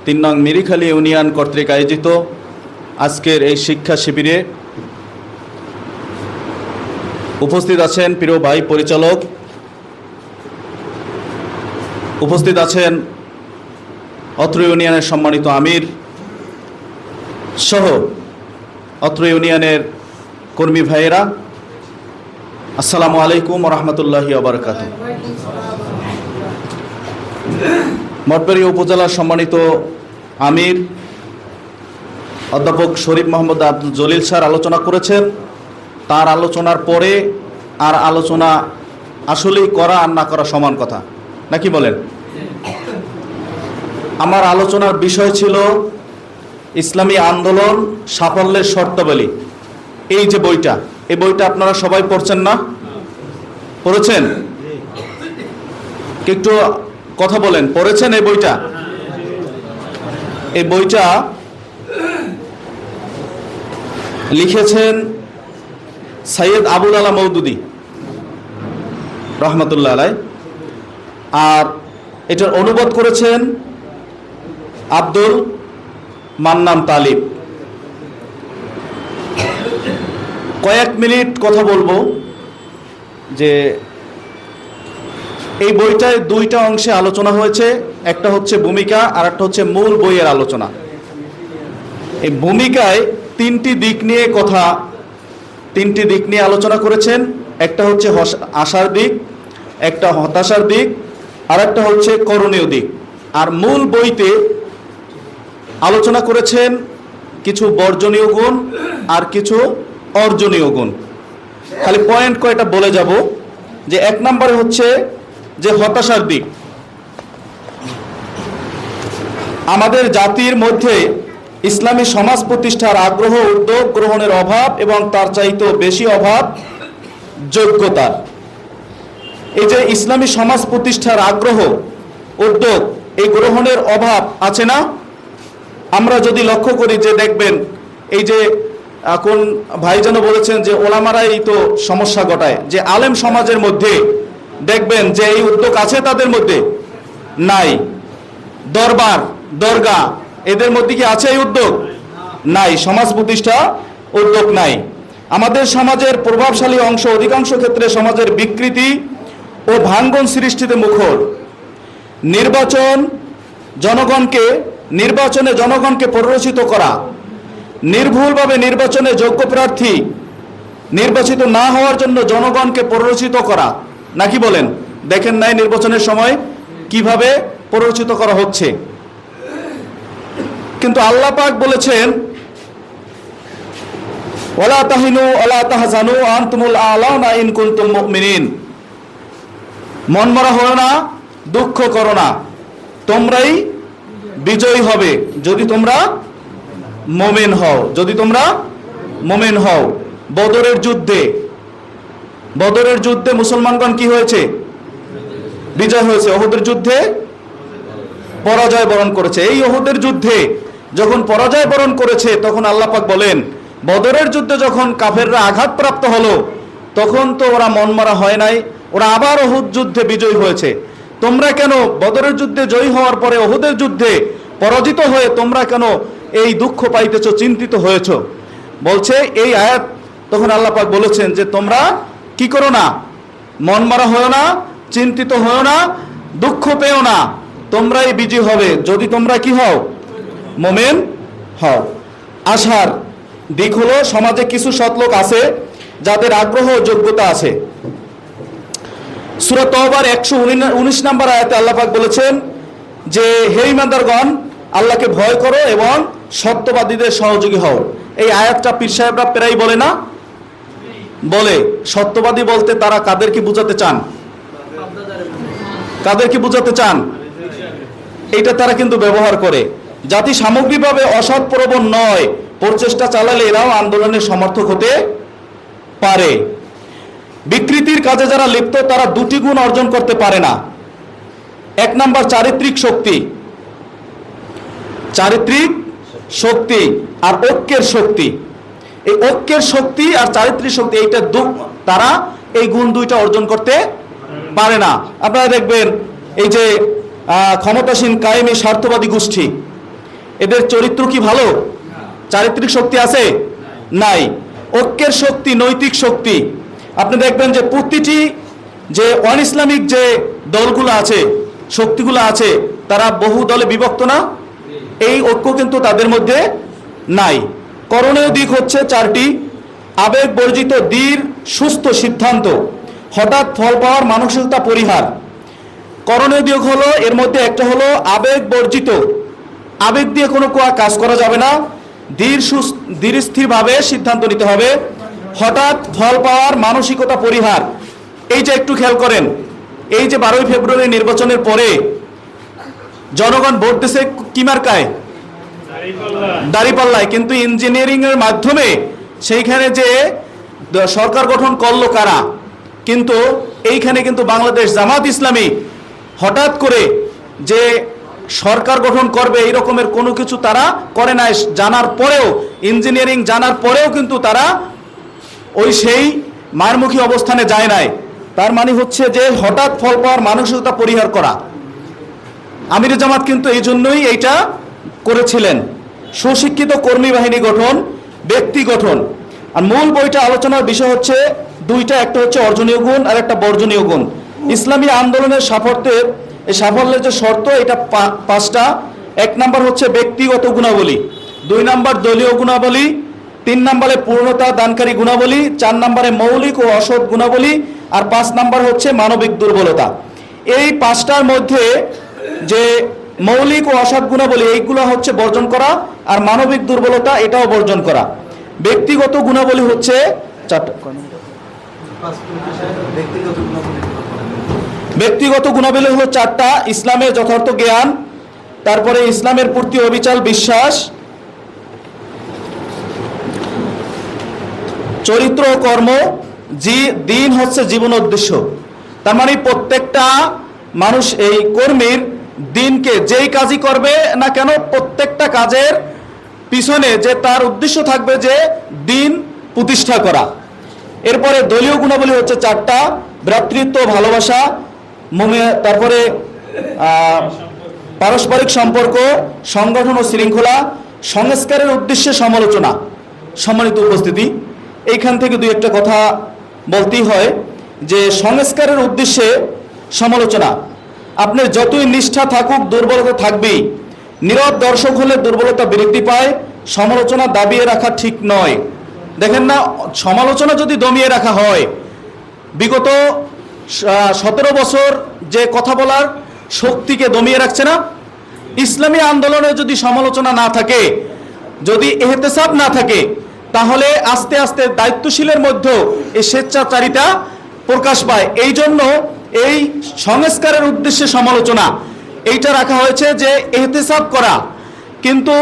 ৩ নং মিরিখালী ইউনিয়ন কর্তৃক আয়োজিত আজকের এই শিক্ষা শিবিরে উপস্থিত আছেন প্রিয় ভাই পরিচালক, উপস্থিত আছেন অত্র ইউনিয়নের সম্মানিত আমির সহ অত্র ইউনিয়নের কর্মী ভাইয়েরা, আসসালামু আলাইকুম ওয়া রাহমাতুল্লাহি ওয়া বারাকাতুহু। মঠবাড়িয়া উপজেলার সম্মানিত আমির অধ্যাপক শরীফ মোহাম্মদ আব্দুল জলিল স্যার আলোচনা করেছেন। তার আলোচনার পরে আর আলোচনা আসলেই করা আর না করা সমান কথা, নাকি বলেন? আমার আলোচনার বিষয় ছিল ইসলামী আন্দোলন সাফল্যের শর্তাবলী। এই যে বইটা, এই বইটা আপনারা সবাই পড়ছেন না? পড়েছেন? একটু কথা বলেন, পড়েছেন এই বইটা? এই বইটা লিখেছেন সৈয়দ আবুল আলা মওদুদি রহমতুল্লাহ আলাই, আর এটার অনুবাদ করেছেন আব্দুল মান্নান তালিব। কয়েক মিনিট কথা বলবো যে এই বইটায় 2টা অংশে আলোচনা হয়েছে, একটা হচ্ছে ভূমিকা আর একটা হচ্ছে মূল বইয়ের আলোচনা। এই ভূমিকায় 3টি দিক নিয়ে আলোচনা করেছেন। একটা হচ্ছে আশার দিক, একটা হতাশার দিক, আর একটা হচ্ছে করণীয় দিক। আর মূল বইতে আলোচনা করেছেন কিছু বর্জনীয় গুণ আর কিছু অর্জনীয় গুণ। খালি পয়েন্ট কয়টা বলে যাব। যে 1 নম্বরে হচ্ছে যে হতাশার দিক। আমাদের জাতির মধ্যে ইসলামী সমাজ প্রতিষ্ঠার আগ্রহ, উদ্যোগ গ্রহণের অভাব এবং তার চাইতেও বেশি অভাব যোগ্যতার। এই যে ইসলামী সমাজ প্রতিষ্ঠার আগ্রহ, উদ্যোগ, এই গ্রহণের অভাব আছে না? আমরা যদি লক্ষ্য করি যে দেখবেন এই যে এখন ভাইজানও বলেছেন যে ওলামারাই তো সমস্যা ঘটায়, যে আলেম সমাজের মধ্যে দেখবেন যে এই উদ্যোগ আছে, তাদের মধ্যে নাই। দরবার, দরগা, এদের মধ্যে কি আছে এই উদ্যোগ? নাই। সমাজ প্রতিষ্ঠা উদ্যোগ নাই। আমাদের সমাজের প্রভাবশালী অংশ অধিকাংশ ক্ষেত্রে সমাজের বিকৃতি ও ভাঙ্গন সৃষ্টিতে মুখর। নির্বাচনে জনগণকে প্ররোচিত করা, নির্ভুলভাবে নির্বাচনে যোগ্য প্রার্থী নির্বাচিত না হওয়ার জন্য জনগণকে প্ররোচিত করা, নাকি বলেন? দেখেন নাই নির্বাচনের সময় কিভাবে প্ররোচিত করা হচ্ছে। কিন্তু আল্লাহ পাক বলেছেন ওয়ালা তাহিনু ওয়ালা তাহজানু আনতুমুল আ'লাউনা ইন কুনতুম মুমিনিন। মন মরা হও না, দুঃখ করো না, তোমরাই বিজয়ী হবে যদি তোমরা মুমিন হও, যদি তোমরা মুমিন হও। বদরের যুদ্ধে মুসলমানগণ কি হয়েছে? বিজয় হয়েছে। উহুদের যুদ্ধে পরাজয় বরণ করেছে। এই উহুদের যুদ্ধে যখন পরাজয় বরণ করেছে তখন আল্লাহ পাক বলেন বদরের যুদ্ধে যখন কাফেররা আঘাতপ্রাপ্ত হলো তখন তো ওরা মনমরা হয় নাই, ওরা আবার উহুদ যুদ্ধে বিজয়ী হয়েছে। তোমরা কেন বদরের যুদ্ধে জয়ী হওয়ার পরে উহুদের যুদ্ধে পরাজিত হয়ে তোমরা কেন এই দুঃখ পাইতেছ, চিন্তিত হয়েছ? বলছে এই আয়াত তখন আল্লাহ পাক বলেছেন যে তোমরা কি করো না, মন মারা হয়েও না, চিন্তিত হয়েও না, দুঃখ পেও না, তোমরাই বিজয়ী হবে যদি তোমরা কি হও, মোমেন হও। আশার দিক হলো সমাজে কিছু সৎলোক আছে যাদের আগ্রহ ও যোগ্যতা আছে। সূরা তওবার 119 নম্বর আয়াতে আল্লাহ পাক বলেছেন যে হে ঈমানদারগণ, আল্লাহকে ভয় করো এবং সত্যবাদীদের সহযোগী হও। এই আয়াতটা পীর সাহেবরা প্রায় বলে না, বলে সত্যবাদী বলতে তারা কাদেরকে বোঝাতে চান, কাদেরকে বোঝাতে চান, এইটা তারা কিন্তু ব্যবহার করে। জাতি সামগ্রিকভাবে অসৎ প্রবণ নয়, প্রচেষ্টা চালালে এরাও আন্দোলনের সমর্থক হতে পারে। বিকৃতির কাজে যারা লিপ্ত তারা দুটি গুণ অর্জন করতে পারে না। এক নাম্বার চারিত্রিক শক্তি, চারিত্রিক শক্তি আর ঐক্যের শক্তি। এই ঐক্যের শক্তি আর চারিত্রিক শক্তি এইটা তারা এই গুণ দুইটা অর্জন করতে পারে না। আপনারা দেখবেন এই যে ক্ষমতাসীন কায়েমি স্বার্থবাদী গোষ্ঠী, এদের চরিত্র কি ভালো? চারিত্রিক শক্তি আছে? নাই। ঐক্যের শক্তি, নৈতিক শক্তি। আপনি দেখবেন যে প্রতিটি যে অন ইসলামিক যে দলগুলো আছে, শক্তিগুলো আছে, তারা বহু দলে বিভক্ত না? এই ঐক্য কিন্তু তাদের মধ্যে নাই। করণীয় দিক হচ্ছে চারটি: আবেগ বর্জিত দৃঢ় সুস্থ সিদ্ধান্ত, হঠাৎ ফল পাওয়ার মানসিকতা পরিহার। করণীয় দিক হলো, এর মধ্যে একটা হলো আবেগ বর্জিত, আবেগ দিয়ে কোনো কাজ করা যাবে না, ধীর স্থিরভাবে সিদ্ধান্ত নিতে হবে। হঠাৎ ফল পাওয়ার মানসিকতা পরিহার। এই যে একটু খেয়াল করেন, এই যে 12ই ফেব্রুয়ারি নির্বাচনের পরে জনগণ ভোট দিয়েছে কি মার্কায়? দাঁড়িপাল্লায়। কিন্তু ইঞ্জিনিয়ারিং এর মাধ্যমে সেইখানে যে সরকার গঠন করলো কারা? কিন্তু এইখানে কিন্তু বাংলাদেশ জামাত ইসলামী হঠাৎ করে যে সরকার গঠন করবে এই রকমের কোনো কিছু তারা করে নাই। জানার পরেও, ইঞ্জিনিয়ারিং জানার পরেও কিন্তু তারা ওই সেই মারমুখী অবস্থানে যায় নাই। তার মানে হচ্ছে যে হঠাৎ ফল পাওয়ার মানসিকতা পরিহার করা। আমির জামাত কিন্তু এই জন্যই এইটা করেছিলেন। সুশিক্ষিত কর্মী বাহিনী গঠন, ব্যক্তি গঠন। আর মূল বইটা আলোচনার বিষয় হচ্ছে দুইটা, একটা হচ্ছে অর্জনীয় গুণ আর একটা বর্জনীয় গুণ। ইসলামী আন্দোলনের সাফল্যের যে শর্ত, এটা পাঁচটা। এক নাম্বার হচ্ছে ব্যক্তিগত গুণাবলী, 2 নাম্বার দলীয় গুণাবলী, 3 নম্বরে পূর্ণতা দানকারী গুণাবলী, 4 নম্বরে মৌলিক ও অসৎ গুণাবলী, আর 5 নাম্বার হচ্ছে মানবিক দুর্বলতা। এই 5টার মধ্যে যে মৌলিক ও অসৎ গুণাবলী এইগুলো হচ্ছে বর্জন করা, আর মানবিক দুর্বলতা এটাও বর্জন করা। ব্যক্তিগত গুণাবলী হচ্ছে 4টা। ব্যক্তিগত গুণাবলী হলো 4টা: ইসলামের যথার্থ জ্ঞান, তারপরে ইসলামের প্রতি অবিচল বিশ্বাস, চরিত্র ও কর্ম, দিন হচ্ছে জীবন উদ্দেশ্য। তার মানে প্রত্যেকটা মানুষ, এই কর্মীর দিনকে যেই কাজই করবে না কেন, প্রত্যেকটা কাজের পিছনে যে তার উদ্দেশ্য থাকবে যে দিন প্রতিষ্ঠা করা। এরপরে দলীয় গুণাবলী হচ্ছে 4টা: ভ্রাতৃত্ব, ভালোবাসা, তারপরে পারস্পরিক সম্পর্ক, সংগঠন ও শৃঙ্খলা, সংস্কারের উদ্দেশ্যে সমালোচনা। সম্মানিত উপস্থিতি, এইখান থেকে 2-একটা কথা বলতেই হয় যে সংস্কারের উদ্দেশ্যে সমালোচনা। আপনার যতই নিষ্ঠা থাকুক, দুর্বলতা থাকবেই। নীরব দর্শক হলে দুর্বলতা বৃদ্ধি পায়। সমালোচনা দাবিয়ে রাখা ঠিক নয়। দেখেন না, সমালোচনা যদি দমিয়ে রাখা হয়, বিগত 17 বছর যে কথা বলার শক্তিকে দমিয়ে রাখছে না। ইসলামী আন্দোলনে যদি সমালোচনা না থাকে, যদি ইহতেসাব না থাকে, তাহলে আস্তে আস্তে দায়িত্বশীলের মধ্যেও এই স্বেচ্ছাচারিতা প্রকাশ পায়। এই জন্য এই সংস্কারের উদ্দেশ্যে সমালোচনা এইটা রাখা হয়েছে যে ইহতেসাব করা। কিন্তু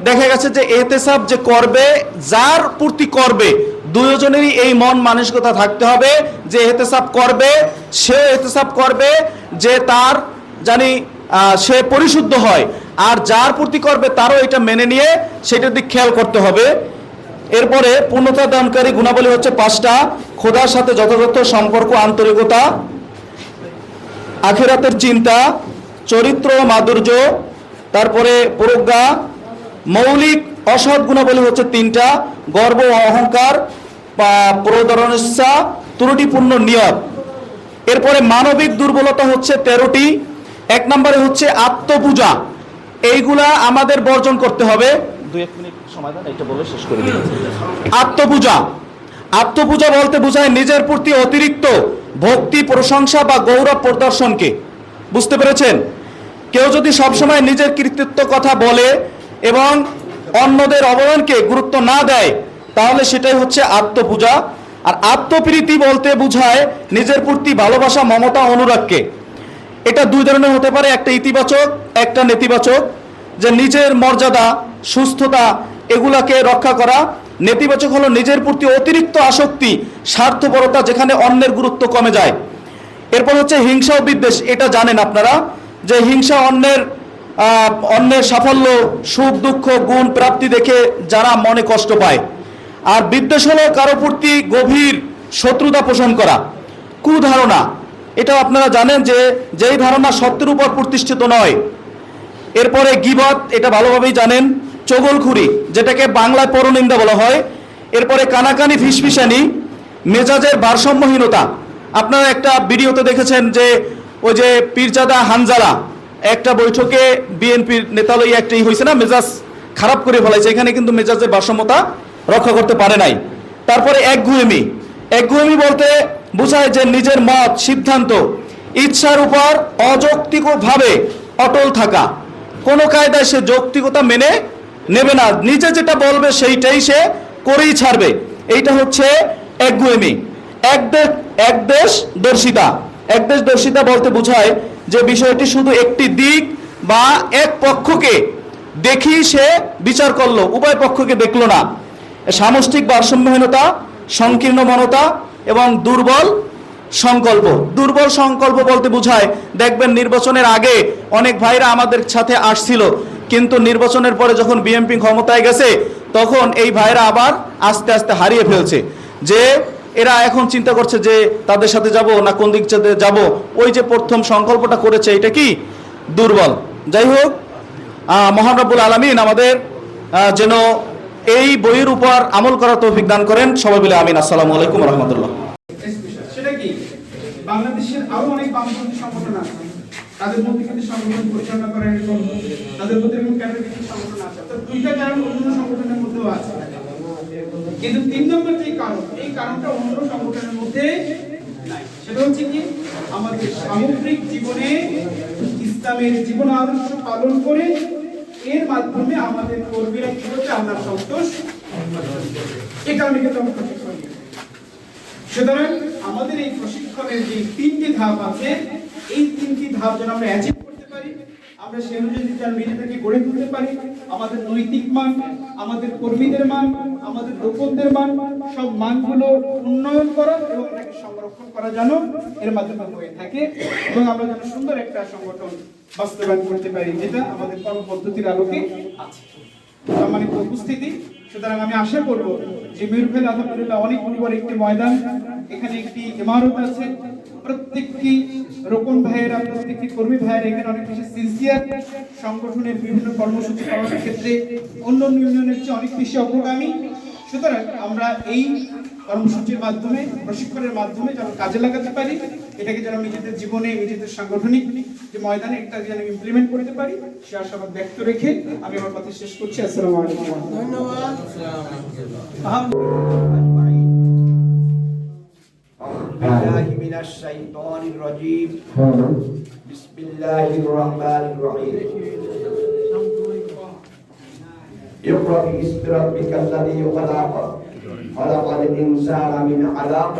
দেখা গেছে যে ইহতেসাব যে করবে, যার প্রতি করবে, দুজনেরই এই মন মানসিকতা থাকতে হবে যে ইহতেসাব করবে, সে ইহতেসাব করবে যে তার সে পরিশুদ্ধ হয়, আর যার প্রতি করবে তারও এটা মেনে নিয়ে সেটার দিক খেয়াল করতে হবে। এরপরে পূর্ণতা দানকারী গুণাবলী হচ্ছে 5টা: খোদার সাথে যথাযথ সম্পর্ক, আন্তরিকতা, আখিরাতের চিন্তা, চরিত্র মাধুর্য, তারপরে প্রজ্ঞা, মৌলিক অসৎ গুণাবলী হচ্ছে 3টা, গর্ব ও অহংকার, প্রতারণা, ত্রুটিপূর্ণ নিয়ত। এরপরে মানবিক দুর্বলতা হচ্ছে 13টি। 1 নম্বরে হচ্ছে আত্মপূজা, এইগুলা আমাদের বর্জন করতে হবে। 2-1 মিনিট সময় দেন, এটা বলে শেষ করে দিই। আত্মপূজা, আত্মপূজা বলতে বোঝায় নিজের প্রতি অতিরিক্ত ভক্তি, প্রশংসা বা গৌরব প্রদর্শনকে। বুঝতে পেরেছেন? কেউ যদি সবসময় নিজের কৃতিত্ব কথা বলে এবং অন্যদের অবদানকে গুরুত্ব না দেয়, তাহলে সেটাই হচ্ছে আত্মপূজা। আর আত্মপ্রীতি বলতে বোঝায় নিজের প্রতি ভালোবাসা, মমতা, অনুরাগকে। এটা 2 ধরনের হতে পারে, একটা ইতিবাচক, একটা নেতিবাচক। যে নিজের মর্যাদা, সুস্থতা এগুলাকে রক্ষা করা। নেতিবাচক হলো নিজের প্রতি অতিরিক্ত আসক্তি, স্বার্থপরতা, যেখানে অন্যের গুরুত্ব কমে যায়। এরপর হচ্ছে হিংসা ও বিদ্বেষ। এটা জানেন আপনারা যে হিংসা অন্যের সাফল্য, সুখ, দুঃখ, গুণ, প্রাপ্তি দেখে যারা মনে কষ্ট পায়। আর বিদ্বেষ হলো কারো প্রতি গভীর শত্রুতা পোষণ করা, কুধারণা। এটাও আপনারা জানেন যে যেই ধারণা সত্যের উপর প্রতিষ্ঠিত নয়। এরপরে গীবত, এটা ভালোভাবেই জানেন। চগলখুরি, যেটাকে বাংলায় পরনিন্দা বলা হয়। এরপরে কানাকানি, ফিসফিসানি, মেজাজের ভারসাম্যহীনতা। আপনারা একটা ভিডিওতে দেখেছেন যে ওই যে পীরজাদা হানজালা একটা বৈঠকে বিএনপির নেতা লইয়া একটাই হয়েছে না, মেজাজ খারাপ করে ফেলাইছে। এখানে কিন্তু মেজাজের ভারসাম্যতা রক্ষা করতে পারে নাই। তারপরে একগুয়েমি, একগুয়েমি বলতে বোঝায় যে নিজের মত, সিদ্ধান্ত, ইচ্ছার উপর অযৌক্তিকভাবে অটল থাকা। কোনো কায়দায় সে যৌক্তিকতা মেনে নেবে না, নিজে যেটা বলবে সেইটাই সে করেই ছাড়বে। এইটা হচ্ছে একগুয়েমি। একদেশদর্শিতা, একদেশদর্শিতা বলতে বোঝায় যে বিষয়টি শুধু একটি দিক বা এক পক্ষকে দেখি সে বিচার করলো, উভয় পক্ষকে দেখলো না। সামষ্টিক ভারসাম্যহীনতা, সংকীর্ণ মনতা এবং দুর্বল সংকল্প। দুর্বল সংকল্প বলতে বোঝায়, দেখবেন নির্বাচনের আগে অনেক ভাইরা আমাদের সাথে আসছিল, কিন্তু নির্বাচনের পরে যখন বিএনপি ক্ষমতায় গেছে তখন এই ভাইরা আবার আস্তে আস্তে হারিয়ে ফেলছে। যে এরা এখন চিন্তা করছে যে তাদের সাথে যাব না কোন দিক থেকে যাব। ওই যে প্রথম সংকল্পটা করেছে, এটা কি দুর্বল। যাই হোক, মহান রব্বুল আলামিন আমাদের যেন এই বইয়ের উপর আমল করার তৌফিক দান করেন। সবাই বলে আমিন। আসসালামু আলাইকুম রহমতুল্লাহ। সেটা কি, বাংলাদেশের আরো অনেক বামপন্থী সংগঠন আছে, তাদের মধ্যে কিন্তু সংগঠন পরিচালনা করার এরকম তাদের মধ্যে এরকম ক্যাটাগরি সংগঠন আছে। তো 2টা কারণ অন্য সংগঠনের মধ্যেও আছে, কিন্তু 3 নম্বর যে কারণ, এই কারণটা অন্য সংগঠনের মধ্যে নাই। সেটা হচ্ছে কি, আমাদের সামগ্রিক জীবনে ইসলামের জীবন আদর্শ পালন করে এর মাধ্যমে আমাদের কর্মীরা কি করতে, আমরা সন্তোষ। এই কারণে কিন্তু আমরা প্রশিক্ষণ দিই। সুতরাং আমাদের এই প্রশিক্ষণের যে 3টি ধাপ আছে, এই 3টি ধাপ যেন আমরা অ্যাচিভ করতে পারি, আমরা সেই অনুযায়ী যেন নিজেদেরকে গড়ে তুলতে পারি। আমাদের নৈতিক মান, আমাদের কর্মীদের মান, আমাদের লোকদের মান, সব মানগুলো উন্নয়ন করা এবং এটাকে সংরক্ষণ করা যেন এর মাধ্যমে হয়ে থাকে, এবং আমরা যেন সুন্দর একটা সংগঠন বাস্তবায়ন করতে পারি, যেটা আমাদের কর্মপদ্ধতির আলোকে আছে। সম্মানিত উপস্থিতি, সুতরাং আমি আশা করব যে মিরপুর আলহামদুলিল্লাহ অনেক বড় একটি ময়দান, এখানে একটি ইমারত আছে, প্রত্যেকটি রোকন ভাইয়েরা, প্রত্যেকটি কর্মী ভাইয়েরা এখানে অনেক বেশি সিনসিয়ার, সংগঠনের বিভিন্ন কর্মসূচি পালনের ক্ষেত্রে অন্য ইউনিয়নের চেয়ে অনেক বেশি অগ্রগামী। সুতরাং আমরা এই কর্মসূচির মাধ্যমে, প্রশিক্ষণের মাধ্যমে যেন কাজে লাগাতে পারি, এটাকে যেন নিজেদের জীবনে, নিজেদের সাংগঠনিক যে ময়দানে এটা যেন ইমপ্লিমেন্ট করতে পারি, সে আশাবাদ ব্যক্ত রেখে আমি আমার কথা শেষ করছি। আসসালামু আলাইকুম। ধন্যবাদ। من الشيطان الرجيم بسم الله الرحمن الرحيم اقرأ باسم ربك الذي خلق خلق الإنسان من علق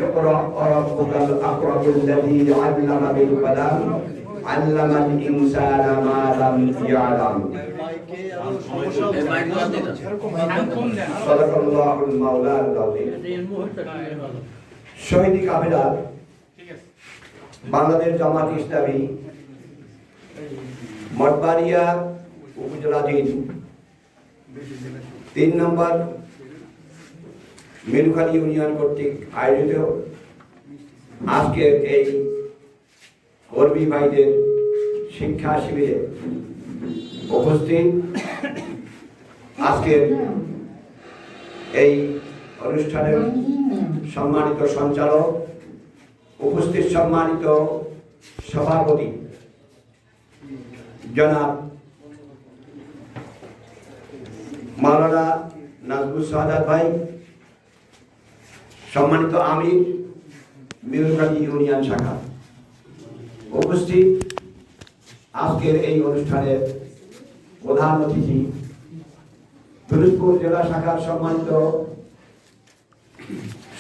اقرأ وربك الأكرم الذي علم بالقلم علم الإنسان ما لم يعلم صدق الله المولى العظيم শহীদ কাফেলা বাংলাদেশ জামাত ইসলামী মঠবাড়িয়া উপজেলাধীন 3 নম্বর মেরুখালী ইউনিয়ন কর্তৃক আয়োজিত আজকের এই কর্মী ভাইদের শিক্ষা শিবিরে উপস্থিত আজকের এই অনুষ্ঠানের সম্মানিত সঞ্চালক, উপস্থিত সম্মানিত সভাপতি জনাব মাওলানা নাজমুল সাদাত ভাই, সম্মানিত আমির মিরুকালী ইউনিয়ন শাখা, উপস্থিত আজকের এই অনুষ্ঠানের প্রধান অতিথি পিরোজপুর জেলা শাখার সম্মানিত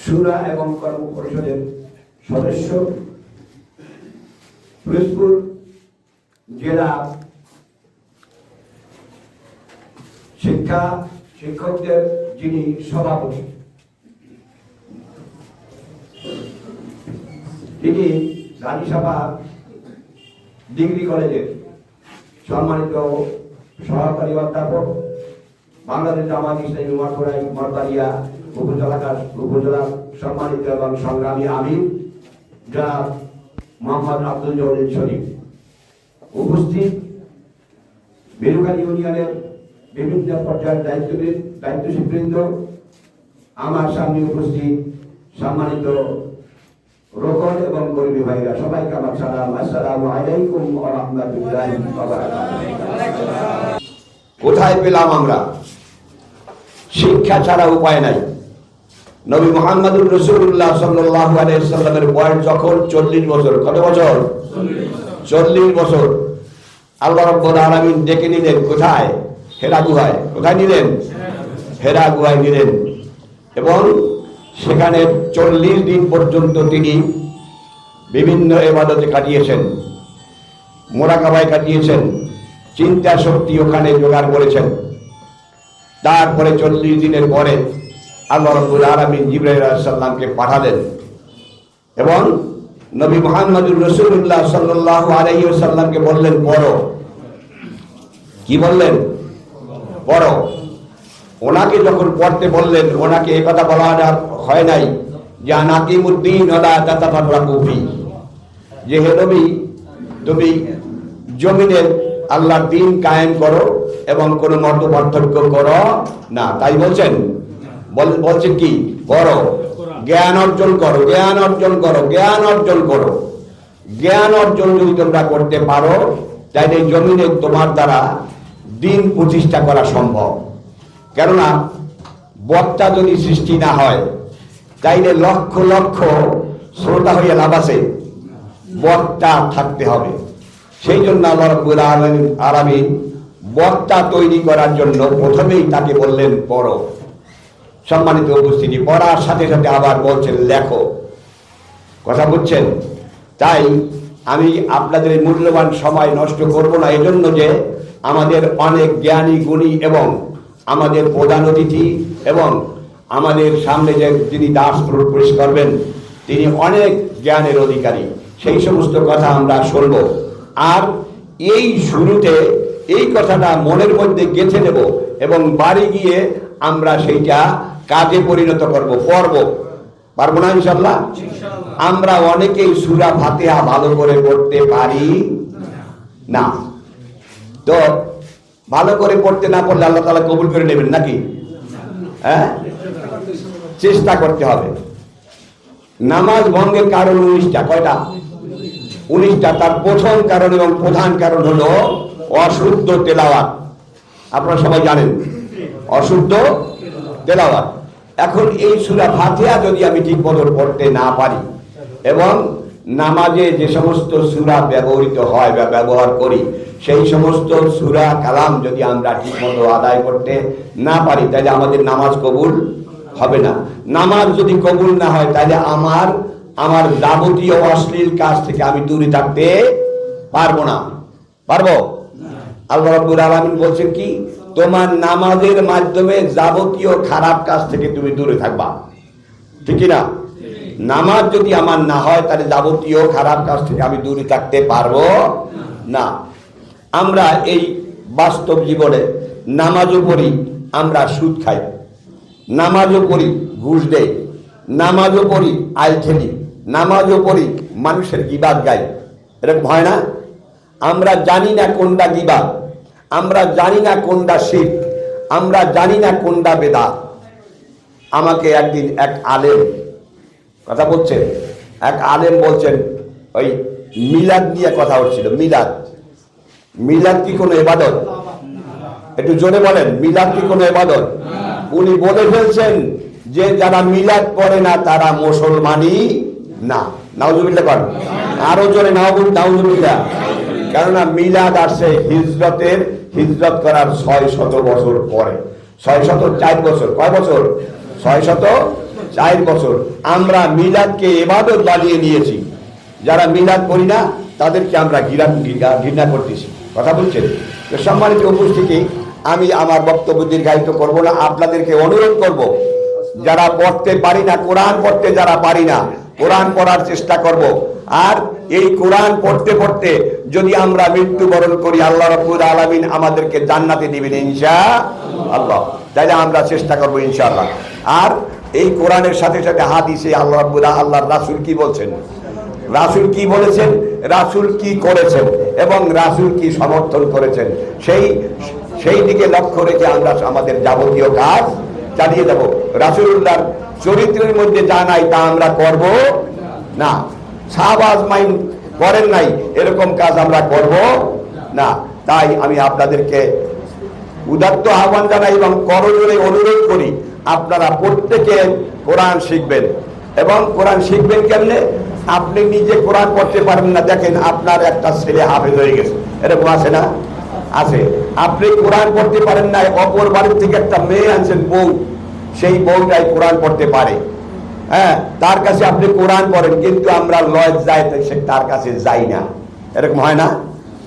শুরা এবং কর্ম পরিষদের সদস্য, পিরোজপুর জেলা শিক্ষকদের যিনি সভাপতি, তিনি রানীসভা ডিগ্রি কলেজের সম্মানিত সহকারী অধ্যাপক, বাংলাদেশ জামাত ইসলামী মঠবাড়িয়া উপজেলার সম্মানিত এবং সংগ্রামী আমির জনাব মোহাম্মদ আব্দুল জলিল শরীফ, উপস্থিত মিরুকালী ইউনিয়নের বিভিন্ন পর্যায়ের দায়িত্বশীলবৃন্দ, আমার সামনে উপস্থিত সম্মানিত রোকন এবং কর্মী ভাইরা, সবাইকে আমার সালাম, আসসালামু আলাইকুম ওয়া রাহমাতুল্লাহি ওয়া বারাকাতুহু। কোথায় পেলাম আমরা? শিক্ষা ছাড়া উপায় নাই। নবী মুহাম্মদুর রাসূলুল্লাহ সাল্লাল্লাহু আলাইহি সাল্লামের বয়স যখন 40 বছর, কত বছর? 40 বছর। আল্লাহ রাব্বুল আলামিন ডেকে নিলেন কোথায়? হেরা গুহায়। কোথায় নিলেন? হেরা গুহায় নিলেন এবং সেখানে 40 দিন পর্যন্ত তিনি বিভিন্ন ইবাদতে কাটিয়েছেন, মুরাকাবায় কাটিয়েছেন, চিন্তা শক্তি ওখানে জোগাড় করেছেন। তারপরে 40 দিনের পরে আল্লাহ রাব্বুল আলামিন জিবরাইল আলাইহিস সালামকে পাঠালেন এবং নবী মুহাম্মদুর রাসূলুল্লাহ সাল্লাল্লাহু আলাইহি ওয়াসাল্লামকে বললেন পড়ো। কি বললেন? পড়ো। ওনাকে যখন পড়তে বললেন, ওনাকে এই কথা বলা হয় নাই যে আনাকিমুদ্দিন ওয়ালা তাতাফাররাকু ফি, যে হে নবী তুমি জমিনের আল্লাহর দ্বীন কায়েম করো এবং কোনো মত পার্থক্য করো না, তাই বলছেন। বলছেন কি? করো, জ্ঞান অর্জন করো, জ্ঞান অর্জন করো, জ্ঞান অর্জন করো। জ্ঞান অর্জন যদি তোমরা করতে পারো তাইলে জমিনে তোমার দ্বারা দ্বীন প্রতিষ্ঠা করা সম্ভব। কেননা বক্তা যদি সৃষ্টি না হয় তাইলে লক্ষ লক্ষ শ্রোতা হইয়া লাভ আছে, বক্তা থাকতে হবে। সেই জন্য আল্লাহ রাব্বুল আলামিন বক্তা তৈরি করার জন্য প্রথমেই তাকে বললেন পড়ো। সম্মানিত উপস্থিতি, পড়ার সাথে সাথে আবার বলছেন লেখো। কথা বুঝছেন? তাই আমি আপনাদের এই মূল্যবান সময় নষ্ট করব না, এজন্য যে আমাদের অনেক জ্ঞানী গুণী এবং আমাদের প্রধান অতিথি এবং আমাদের সামনে যে যিনি দাস প্রবেশ করবেন তিনি অনেক জ্ঞানের অধিকারী। সেই সমস্ত কথা আমরা শুনব। আর এই শুরুতে এই কথাটা মনের মধ্যে গেঁথে নেব এবং বাড়ি গিয়ে আমরা সেইটা কাজে পরিণত করব, পড়ব। পারবো না ইনশাআল্লাহ? আমরা অনেকেই সূরা ফাতিহা ভালো করে পড়তে পারি না। তো ভালো করে পড়তে না পারলে আল্লাহ তাআলা কবুল করে নেবেন নাকি? হ্যাঁ, চেষ্টা করতে হবে। নামাজ ভঙ্গের কারণ 19টা। কয়টা? 19টা। তার প্রথম কারণ এবং প্রধান কারণ হলো অশুদ্ধ তেলাওয়াত। আপনারা সবাই জানেন অশুদ্ধ তেলাওয়াত। এখন এই সূরা ফাতিহা যদি আমি ঠিক মতো পড়তে না পারি এবং নামাজে যে সমস্ত সূরা ব্যবহৃত হয় বা ব্যবহার করি সেই সমস্ত সূরা কালাম যদি আমরা ঠিক মতো আদায় করতে না পারি তাহলে আমাদের নামাজ কবুল হবে না। নামাজ যদি কবুল না হয় তাহলে আমার যাবতীয় অশ্লীল কাজ থেকে আমি দূরে থাকতে পারবো না। পারবো? আল্লাহ রাব্বুল আলামিন বলছেন কি? তোমার নামাজের মাধ্যমে যাবতীয় খারাপ কাজ থেকে তুমি দূরে থাকবা। ঠিক কি না? নামাজ যদি আমার না হয় তাহলে যাবতীয় খারাপ কাজ থেকে আমি দূরে থাকতে পারবো না। আমরা এই বাস্তব জীবনে নামাজও পড়ি, আমরা সুদ খাই, নামাজও পড়ি, ঘুষ দেই, নামাজও পড়ি, আইল ঠেলি, নামাজও পড়ি, মানুষের গীবাত গাই, এরকম হয় না? আমরা জানি না কোনটা গিবত, আমরা জানি না কোনটা শিরক, আমরা জানি না কোনটা বেদাত। আমাকে একদিন এক আলেম কথা বলছেন, এক আলেম বলছেন, ওই মিলাদ নিয়ে কথা হচ্ছিল। মিলাদ, মিলাদ কি কোনো ইবাদত? একটু জোরে বলেন, মিলাদ কি কোনো ইবাদত? উনি বলে ফেলছেন যে যারা মিলাদ পড়ে না তারা মুসলমানই না। নাউজুবিল্লাহ করেন, আরো জোরে নাউজুবিল্লাহ। কেননা মিলাদ আসছে হিজরত করার 600 বছর পরে, 604 বছর। কয় বছর? 604 বছর। আমরা মিলাদকে ইবাদত বানিয়ে নিয়েছি। যারা মিলাদ করি না তাদেরকে আমরা ঘৃণা করতেছি। কথা বলছেন? তো সম্মানিত উপস্থিতি, আমি আমার বক্তব্য দীর্ঘায়িত করব না। আপনাদেরকে অনুরোধ করব, যারা পড়তে পারি না, কোরআন পড়তে যারা পারি না, কোরআন পড়ার চেষ্টা করব। আর এই কোরআন পড়তে পড়তে যদি আমরা মৃত্যুবরণ করি, আল্লাহ রাব্বুল আলামিন আমাদেরকে জান্নাতে দিবেন ইনশাআল্লাহ। তাইলে আমরা চেষ্টা করব ইনশাআল্লাহ। আর এই কোরআনের সাথে সাথে হাদিসে আল্লাহর রাসূল কি বলছেন, রাসূল কি বলেছেন, রাসূল কি করেছেন এবং রাসূল কি সমর্থন করেছেন, সেই দিকে লক্ষ্য রেখে আমরা আমাদের যাবতীয় কাজ চালিয়ে যাব। রাসূলুল্লাহর চরিত্রের মধ্যে যা নাই তা আমরা করব না। শাহবাজ মাইন করেন নাই এরকম কাজ আমরা করব না। তাই আমি আপনাদেরকে উদাত্ত আহ্বান জানাই এবং করজোরে অনুরোধ করি, আপনারা প্রত্যেকে কোরআন শিখবেন। এবং কোরআন শিখবেন কেমনে? আপনি নিজে কোরআন পড়তে পারবেন না, দেখেন আপনার একটা ছেলে হাফেজ হয়ে গেছে, এরকম আছে না? আছে। আপনি কোরআন পড়তে পারেন না, অপর বাড়ির থেকে একটা মেয়ে আনছেন বউ, সেই বউটাই কোরআন পড়তে পারে। হ্যাঁ, তার কাছে আপনি কোরআন পড়েন, কিন্তু আমরা লজ্জায় তার কাছে যাই না। এরকম হয় না?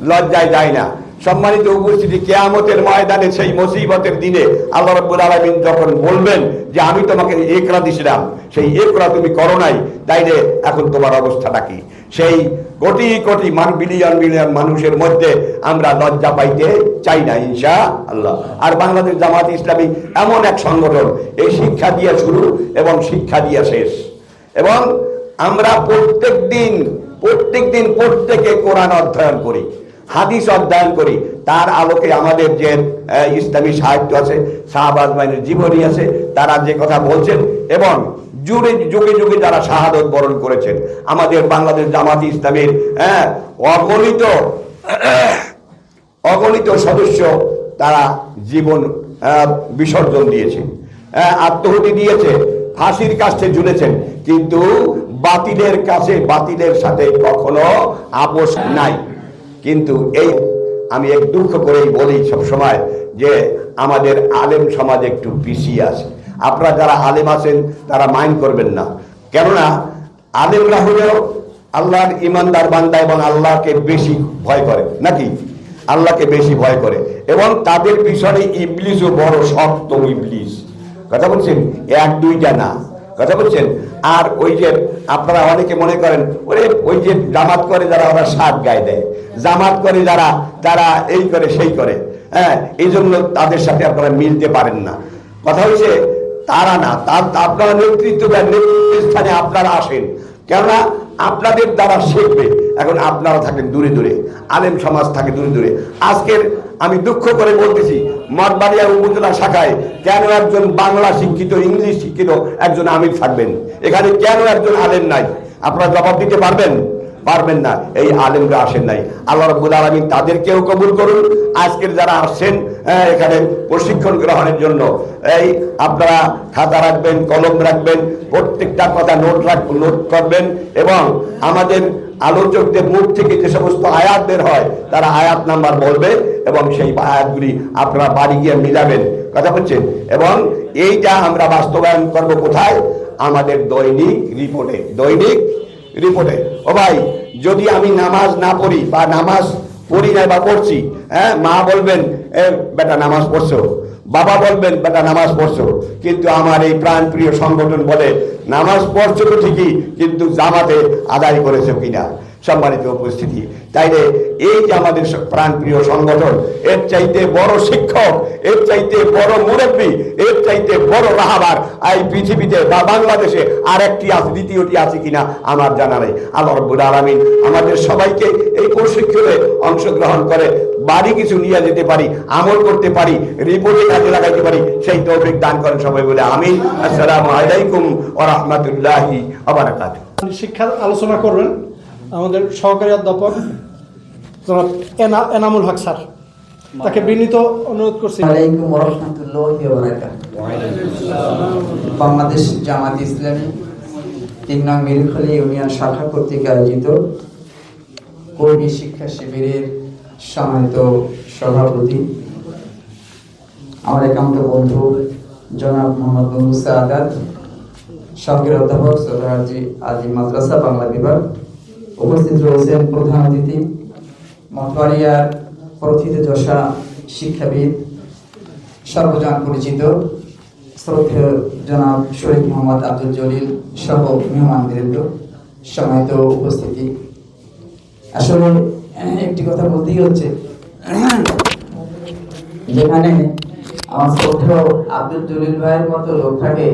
লজ্জায় যাই না। সম্মানিত উপস্থিতি, কিয়ামতের ময়দানে সেই মুসিবতের দিনে আল্লাহ রাব্বুল আলামিন যখন বলবেন যে আমি তোমাকে ইকরা দিয়েছিলাম, সেই ইকরা তুমি করো নাই, তাইলে এখন তোমার অবস্থাটা কি? সেই কোটি কোটি বিলিয়ন মানুষের মধ্যে আমরা লজ্জা পাইতে চাই না ইনশাআল্লাহ। আর বাংলাদেশ জামাত ইসলামী এমন এক সংগঠন, এই শিক্ষা দিয়ে শুরু এবং শিক্ষা দিয়ে শেষ। এবং আমরা প্রত্যেক দিন প্রত্যেকে কোরআন অধ্যয়ন করি, হাদিস অধ্যয়ন করি। তার আলোকে আমাদের যে ইসলামী সাহিত্য আছে, শাহবাজ মাইনের জীবনী আছে, তারা যে কথা বলছেন এবং যুগে যুগে যারা শাহাদত বরণ করেছেন, আমাদের বাংলাদেশ জামাত ইসলামীর অগণিত সদস্য তারা জীবন বিসর্জন দিয়েছে, আত্মহুতি দিয়েছে, ফাঁসির কাছে ঝুলেছেন, কিন্তু বাতিলের সাথে কখনো আপোষ নাই। কিন্তু আমি এক দুঃখ করেই বলি সবসময় যে আমাদের আলেম সমাজ একটু পিছিয়ে আছে। আপনারা যারা আলেম আছেন তারা মাইন্ড করবেন না, কেননা আলেমরা হলেও আল্লাহর ইমানদার বান্দা এবং আল্লাহকে বেশি ভয় করে, নাকি? আল্লাহকে বেশি ভয় করে এবং তাদের পিছনে ইবলিসও বড় শক্ত ইবলিস। কথা বলছেন? এক দুইটা না, কথা বলছেন? আর ওই যে আপনারা অনেকে মনে করেন ওই যে জামাত করে যারা, ওরা সাত গায়ে দেয়, জামাত করে যারা, তারা এই করে সেই করে। হ্যাঁ, এই জন্য তাদের সাথে আপনারা মিলতে পারেন না। কথা হচ্ছে তারা না, আপনারা নেতৃত্ব দেন, নেতৃত্বের স্থানে আপনারা আসেন, কেননা আপনাদের দ্বারা শিখবে। এখন আপনারা থাকেন দূরে দূরে, আলেম সমাজ থাকে দূরে দূরে। আজকের আমি দুঃখ করে বলতেছি, মঠবাড়িয়া উপজেলা শাখায় কেন একজন বাংলা শিক্ষিত, ইংলিশ শিক্ষিত একজন আমির থাকবেন? এখানে কেন একজন আলেম নাই? আপনারা জবাব দিতে পারবেন না। এই আলেমরা আসেন নাই। আল্লাহ রাব্বুল আলামিন তাদেরকেও কবুল করুন। আজকের যারা আসছেন এখানে প্রশিক্ষণ গ্রহণের জন্য, এই আপনারা খাতা রাখবেন, কলম রাখবেন, প্রত্যেকটা কথা নোট করবেন এবং আমাদের আলোচকদের মুখ থেকে যে সমস্ত আয়াত বের হয় তারা আয়াত নাম্বার বলবে এবং সেই আয়াতগুলি আপনারা বাড়ি গিয়ে মিলাবেন। কথা বলছেন? এবং এইটা আমরা বাস্তবায়ন করব কোথায়? আমাদের দৈনিক রিপোর্টে। ও ভাই, যদি আমি নামাজ না পড়ি বা নামাজ পড়ি না বা পড়ছি, হ্যাঁ, মা বলবেন বেটা নামাজ পড়ছো, বাবা বলবেন বেটা নামাজ পড়ছো, কিন্তু আমার এই প্রাণপ্রিয় সংগঠন বলে নামাজ পড়ছো তো ঠিকই, কিন্তু জামাতে আদায় করেছো কিনা। সম্মানিত উপস্থিতি, তাইলে এই যে আমাদের প্রাণপ্রিয় সংগঠন, এর চাইতে বড় শিক্ষক, এর চাইতে বড় মুরব্বী, এর চাইতে বড় রাহাবার এই পৃথিবীতে বা বাংলাদেশে আর একটি আছে, দ্বিতীয়টি আছে কিনা আমার জানা নেই। আল্লাহ রাব্বুল আলামিন আমাদের সবাইকে এই প্রশিক্ষণে অংশগ্রহণ করে বাড়ি কিছু নিয়ে যেতে পারি, আমল করতে পারি, রিপোর্টে কাজে লাগাইতে পারি, সেই তৌফিক দান করেন সবাই বলে আমিন। আসসালামু আলাইকুম ওয়া রাহমাতুল্লাহি ওয়া বারাকাতুহু। শিক্ষা আলোচনা করবেন আমাদের সহকারী অধ্যাপক জনাব এনামুল হক স্যার, তাকে বিনীত অনুরোধ করছি। আলাইকুম ওয়া রাহমাতুল্লাহি ওয়া বারাকাতুহু। বাংলাদেশ জামাত ইসলামী ৩ নং মিরুখালী ইউনিয়ন শাখা কর্তৃক আয়োজিত কর্মী শিক্ষা শিবিরের সম্মানিত সভাপতি, আমার একান্ত বন্ধু জনাব মোহাম্মদ মুসা আদাদ, সহকারী অধ্যাপক সদরহাজি আজিম মাদ্রাসা বাংলা বিভাগ, উপস্থিত রয়েছেন প্রধান অতিথি মঠবাড়িয়ার প্রথিতযশা শিক্ষাবিদ, সর্বজন পরিচিত শ্রদ্ধেয় জনাব শরীফ মোহাম্মদ আব্দুল জলিল সহ মেহমানবৃন্দ, সম্মানিত উপস্থিতি। আসলে একটি কথা বলতেই হচ্ছে, যেখানে আমার শ্রদ্ধেয় আব্দুল জলিল ভাইয়ের মতো লোক থাকে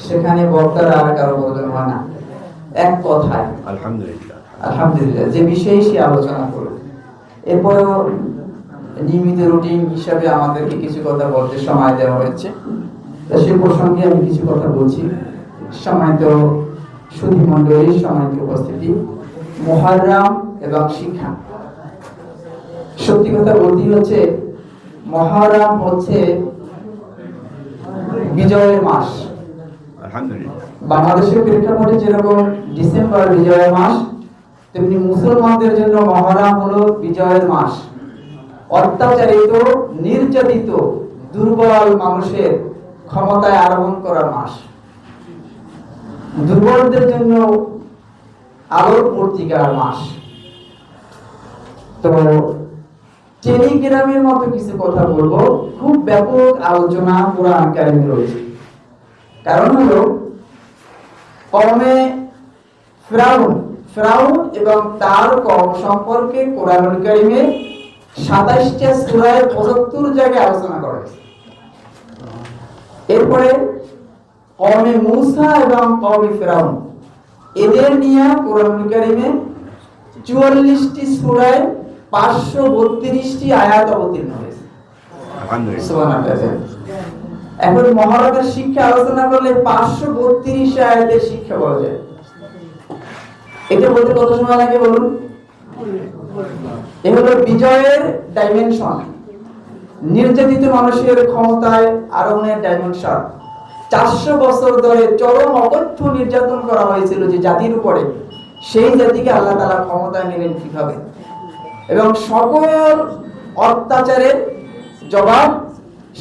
সেখানে বক্তার আর কারো প্রয়োজন হয় না। এক কথায় আলহামদুলিল্লাহ যে বিষয়ে সে আলোচনা করবে। এরপরেও নিয়মিত রুটিন হিসাবে আমাদেরকে কিছু কথা বলতে সময় দেওয়া হয়েছে, সে প্রসঙ্গে আমি কিছু কথা বলছি। সম্মানিত সুধী মণ্ডলী, সম্মানিত উপস্থিতি, মুহররম এবং শিক্ষা। সত্যি কথা বলতেই হচ্ছে, মুহররম হচ্ছে বিজয়ের মাস। বাংলাদেশের প্রেক্ষাপটে যেরকম ডিসেম্বর বিজয়ের মাস, তেমনি মুসলমানদের জন্য মুহররম হলো বিজয়ের মাস। অত্যাচারিত, নির্যাতিত, দুর্বল মানুষের ক্ষমতায় আরোহণ করার মাস। দুর্বলদের জন্য আলোর পত্রিকার মাস। তো টেলিগ্রামের মতো কিছু কথা বলবো, খুব ব্যাপক আলোচনা কোরআন কারিমে রয়েছে। কারণ হলো কওমে ফিরাউন এবং তার কওম সম্পর্কে কোরআন কারিমে ২৭টা সূরায় ৭৫ জায়গায় আলোচনা করা হয়েছে। এরপরে কওমে মূসা এবং কওমে ফিরাউন এদের নিয়ে কোরআন কারিমে ৪৪টি সূরায় ৫৩২টি আয়াত অবতীর্ণ হয়েছে। সুবহানাল্লাহ। এখন মুহররমের শিক্ষা আলোচনা করলে ৫৩২ আয়াতের শিক্ষা বলা যায়। এটা বলতে কত সময় লাগে বলুন? এ হলো বিজয়ের ডাইমেনশন, নির্যাতিত মানুষের ক্ষমতায় আরোহণের ডাইমেনশন। ৪০০ বছর ধরে চরম অকথ্য নির্যাতন করা হয়েছিল যে জাতির উপরে, সেই জাতিকে আল্লাহ তাআলা ক্ষমতায় নিলেন কিভাবে, এবং সকল অত্যাচারের জবাব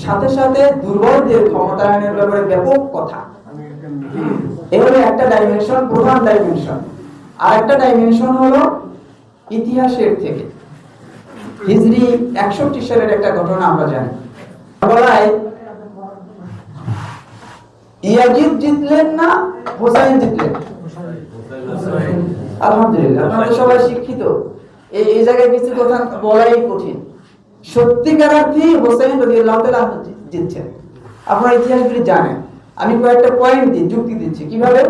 সাথে সাথে দুর্বলদের ক্ষমতায়নের ব্যাপারে ব্যাপক কথা। এই হলো একটা ডাইমেনশন, প্রধান ডাইমেনশন। আর একটা ডাইমেনশন হলো ইতিহাসের থেকে। হিজরি ৬১ সালের একটা ঘটনা আমরা জানি। বলায় ইয়াজিদ জিতলেন না হোসাইন জিতলেন? আলহামদুলিল্লাহ, আপনারা সবাই শিক্ষিত, এই জায়গায় কিছু কথা বলাই কঠিন। সত্যিকার অর্থে হোসেন রাদিয়াল্লাহু তাআলা জিতছেন। আপনারা ইতিহাসগুলি জানেন। আমি কয়েকটা পয়েন্ট দিই, যুক্তি দিচ্ছি কিভাবে।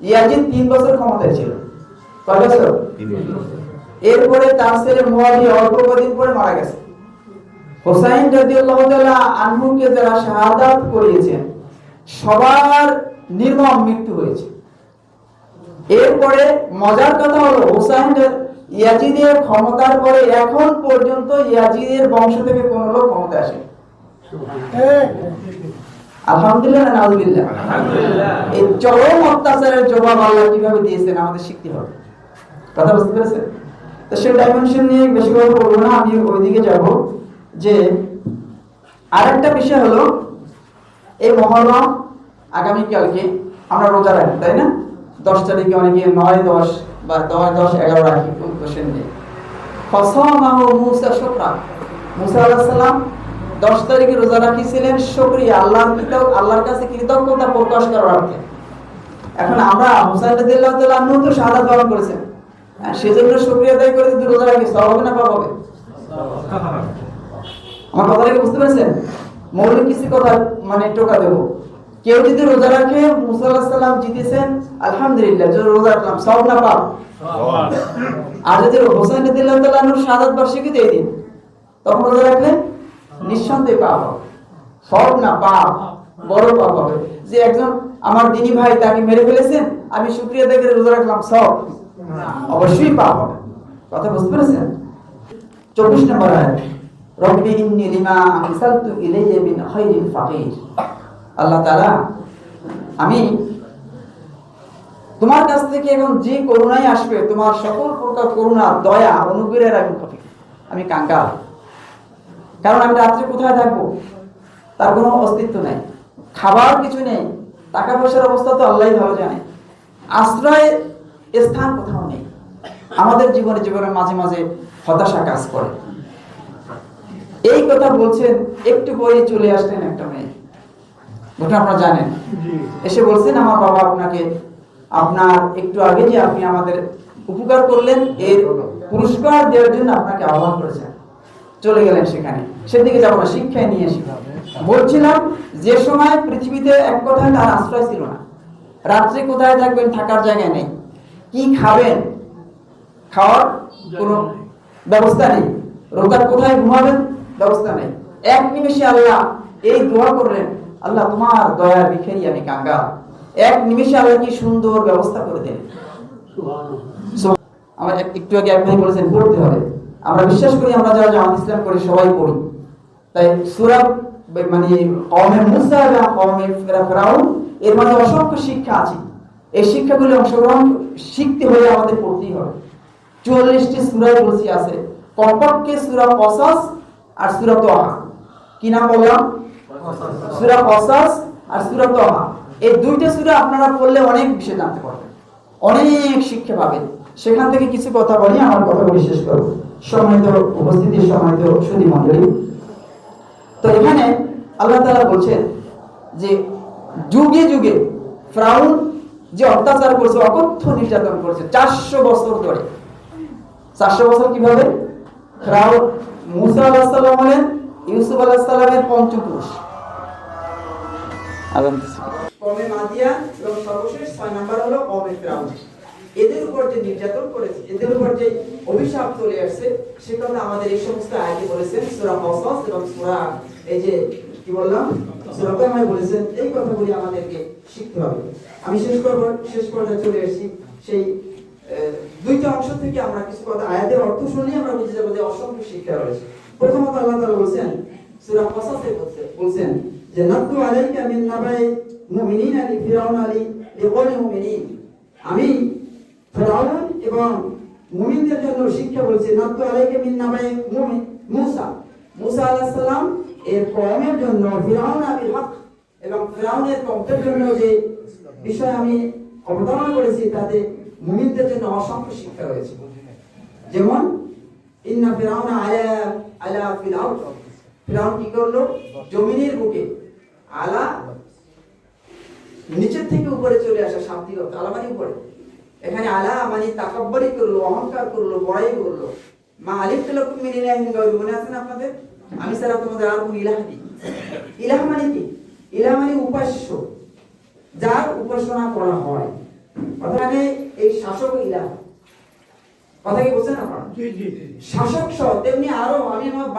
ইয়াজিদ ৩ বছর ক্ষমতায় ছিল। কয় বছর? এরপরে তার ছেলে মুয়াবিয়া অল্প কদিন পরে মারা গেছে। হোসেন রাদিয়াল্লাহু তাআলা আনহুকে যারা শাহাদাত করিয়েছেন সবার নির্মম মৃত্যু হয়েছে। এরপরে মজার কথা হলো হোসেন ইয়াজিদের ক্ষমতার পরে এখন পর্যন্ত ইয়াজিদের বংশ থেকে কোন লোক ক্ষমতায় আসে। আলহামদুলিল্লাহ না নাউযুবিল্লাহ? এই চরম অত্যাচারের জবাব আল্লাহ কিভাবে দিয়েছেন আমাদের শিখতে হবে। কথা বুঝতে পেরেছেন? তো সেই ডাইমেনশন নিয়ে বেশি কথা বলবো না, আমি ওইদিকে যাব। যে আরেকটা বিষয় হলো, এই মুহররম আগামীকালকে আমরা রোজা রাখি, তাই না? 10 তারিখে অনেকে 9, 10 বা 10, 11 রাখি কোশ্চেন নিয়ে। ফাসামাহু মুসা শুকরা, মুসা আলাইহিস সালাম 10 তারিখে রোজা রাখিছিলেন শুকরিয়া, আল্লাহর কাছে কৃতজ্ঞতা প্রকাশ করার অর্থে। এখন আমরা হুসাইন রাদিয়াল্লাহু তাআলা আনহু তো শাহাদাত বরণ করেছেন, আর সেজন্য শুকরিয়া আদায় করে যদি রোজা রাখি সওয়াব হবে না পাপ হবে? আমার কথাটাকে বুঝতে পারছেন? মৌলিক কিছু কথা মানে টোকা দেব। কেউ যদি রোজা রাখে, মুসা আলাইহিস সালাম জিতেছেন, আলহামদুলিল্লাহ, যদি রোজা রাখলাম সওয়াব না পাপ? আর যদি হোসেন রাদিয়াল্লাহু তাআলা আনহুর শাহাদাত বার্ষিকীতে এই দিন, তখন রোজা রাখলে নিঃসন্দেহে পাপ হবে, সওয়াব না পাপ, বড় পাপ হবে। যে একজন আমার দিনী ভাই তাকে মেরে ফেলেছেন, আমি শুকরিয়া আদায় করে রোজা রাখলাম, সওয়াব? অবশ্যই পাপ হবে। কথা বুঝতে পেরেছেন? 24 নম্বর আয়াত, রব্বি ইন্নী লিমা আরসালতু ইলাইয়া মিন খাইরিন ফাকির। আল্লাহ তাআলা, আমি তোমার কাছ থেকে এখন যে করুণাই আসবে, তোমার সকল প্রকার করুণা, দয়া, অনুগ্রহের আমি কাঙ্গাল। কারণ আমি রাত্রে কোথায় থাকবো তার কোনো অস্তিত্ব নেই, খাবার কিছু নেই, টাকা পয়সার অবস্থা তো আল্লাহই ভালো জানে, আশ্রয় স্থান কোথাও নেই। আমাদের জীবনে মাঝে মাঝে হতাশা কাজ করে। এই কথা বলছেন, একটু পরে চলে আসলেন একটা মেয়ে, ঘটনা আপনারা জানেন, এসে বলছেন আমার বাবা আপনাকে, আপনার একটু আগে যে আপনি আমাদের উপকার করলেন এর পুরস্কার দেওয়ার জন্য আপনাকে আহ্বান করেছেন। চলে গেলেন সেখানে, সেদিকে যাবো না, শিক্ষায় নিয়ে এসে বলছিলাম যে সময় পৃথিবীতে এক কথায় তার আশ্রয় ছিল না, রাত্রে কোথায় থাকবেন থাকার জায়গায় নেই, কি খাবেন খাওয়ার কোনো ব্যবস্থা নেই, রোজার কোথায় ঘুমাবেন ব্যবস্থা নেই। এক নিমেষে আল্লাহ এই দোয়া করলেন, আল্লাহ তোমার দয়ার ভিখারি আমি কাঙ্গাল। এক নিমেষে আল্লাহ কি সুন্দর ব্যবস্থা করে দেন। আমার একটু আগে এক ভাই বলেছেন পড়তে হবে, আমরা বিশ্বাস করি, আমরা যারা জামাত ইসলাম করি সবাই পড়ি। তাই সূরা মানে কওমে মুসা এবং কওমে ফিরাউন এর মধ্যে অসংখ্য শিক্ষা আছে। এই শিক্ষাগুলো অংশগ্রহণ শিখতে হলে আমাদের পড়তেই হবে। 44টি সূরায় বলছি আছে, কমপক্ষে সূরা কসাস আর সূরা তাহা। কি নাম বললাম? সূরা কসাস আর সূরা তাহা। এই দুইটা সূরা আপনারা পড়লে অনেক বিষয় জানতে পারবেন, অনেক শিক্ষা পাবেন। সেখান থেকে কিছু কথা বলি, আমার কথাগুলি শেষ করব। সম্মানিত উপস্থিতি, সম্মানিত সুধী মণ্ডলী, তো এখানে আল্লাহ তাআলা বলছেন যে যুগে যুগে ফিরাউন যে অত্যাচার করছে, অকথ্য নির্যাতন করছে 400 বছর ধরে। 400 বছর কিভাবে? ফিরাউন মুসা আলাইহিস সালাম হলেন ইউসুফ আলাইহিস সালামের পঞ্চম পুরুষ, কওমে মাদিয়া, এবং সর্বশেষ 6 নাম্বার হলো কওমে ফিরাউন। এদের উপর যে নির্যাতন করেছে, এদের উপর যে অভিশাপ চলে আসছে, সে কথা আমাদের এই সমস্ত আয়াতে বলেছেন, সূরা কসাস এবং সূরা এই যে কি বললাম সূরা কামায় বলেছেন। এই কথাগুলি আমাদেরকে শিখতে হবে। আমি শেষ পর্যায়ে চলে এসেছি। সেই দুইটা অংশ থেকে আমরা কিছু কথা আয়াতের অর্থ শুনলে আমরা বুঝে যাব যে অসংখ্য শিক্ষা রয়েছে। প্রথমত আল্লাহ তাআলা বলেছেন সূরা কসাসে বলছেন যে নাতু আলাইকা মিন নাবাই মুমিনিনা লি ফিরাউন আলী লিকওমি মুমিনিন। আমি ফিরাউন এবং মুমিনদের জন্য শিক্ষা বলছি, নাতু আলাইকা মিন নাবাই মুসা, মুসা আলাইহিস সালাম এর কওমের জন্য, ফিরাউন বিল হক এবং ফিরাউনের কওমের জন্য যে বিষয় আমি অবতারণা করেছি, তাতে মুমিনদের জন্য অসংখ্য শিক্ষা রয়েছে। যেমন ইন্না ফিরাউন আলা ফিল আরদ, ফিরাউন কি করলো? জমিনের বুকে, আলা নিচের থেকে উপরে চলে আসা, শাব্দিক অর্থ আলা মানে উপরে, এখানে আলা মানে তাকাব্বুরি করলো, অহংকার করলো, বড়াই করলো। মা আলিফ লাকুম মিন ইলাহিন গায়রু, মনে আছে না আপনাদের? আমি ছাড়া তোমাদের আর কোনো ইলাহ নেই। ইলাহ মানে কি? ইলাহ মানে উপাস্য, যার উপাসনা করা হয়। অর্থাৎ এই শাসক ইলাহ, কথা কি বুঝছেন আপনারা? শাসক সহ তেমনি আরো, আমি আমার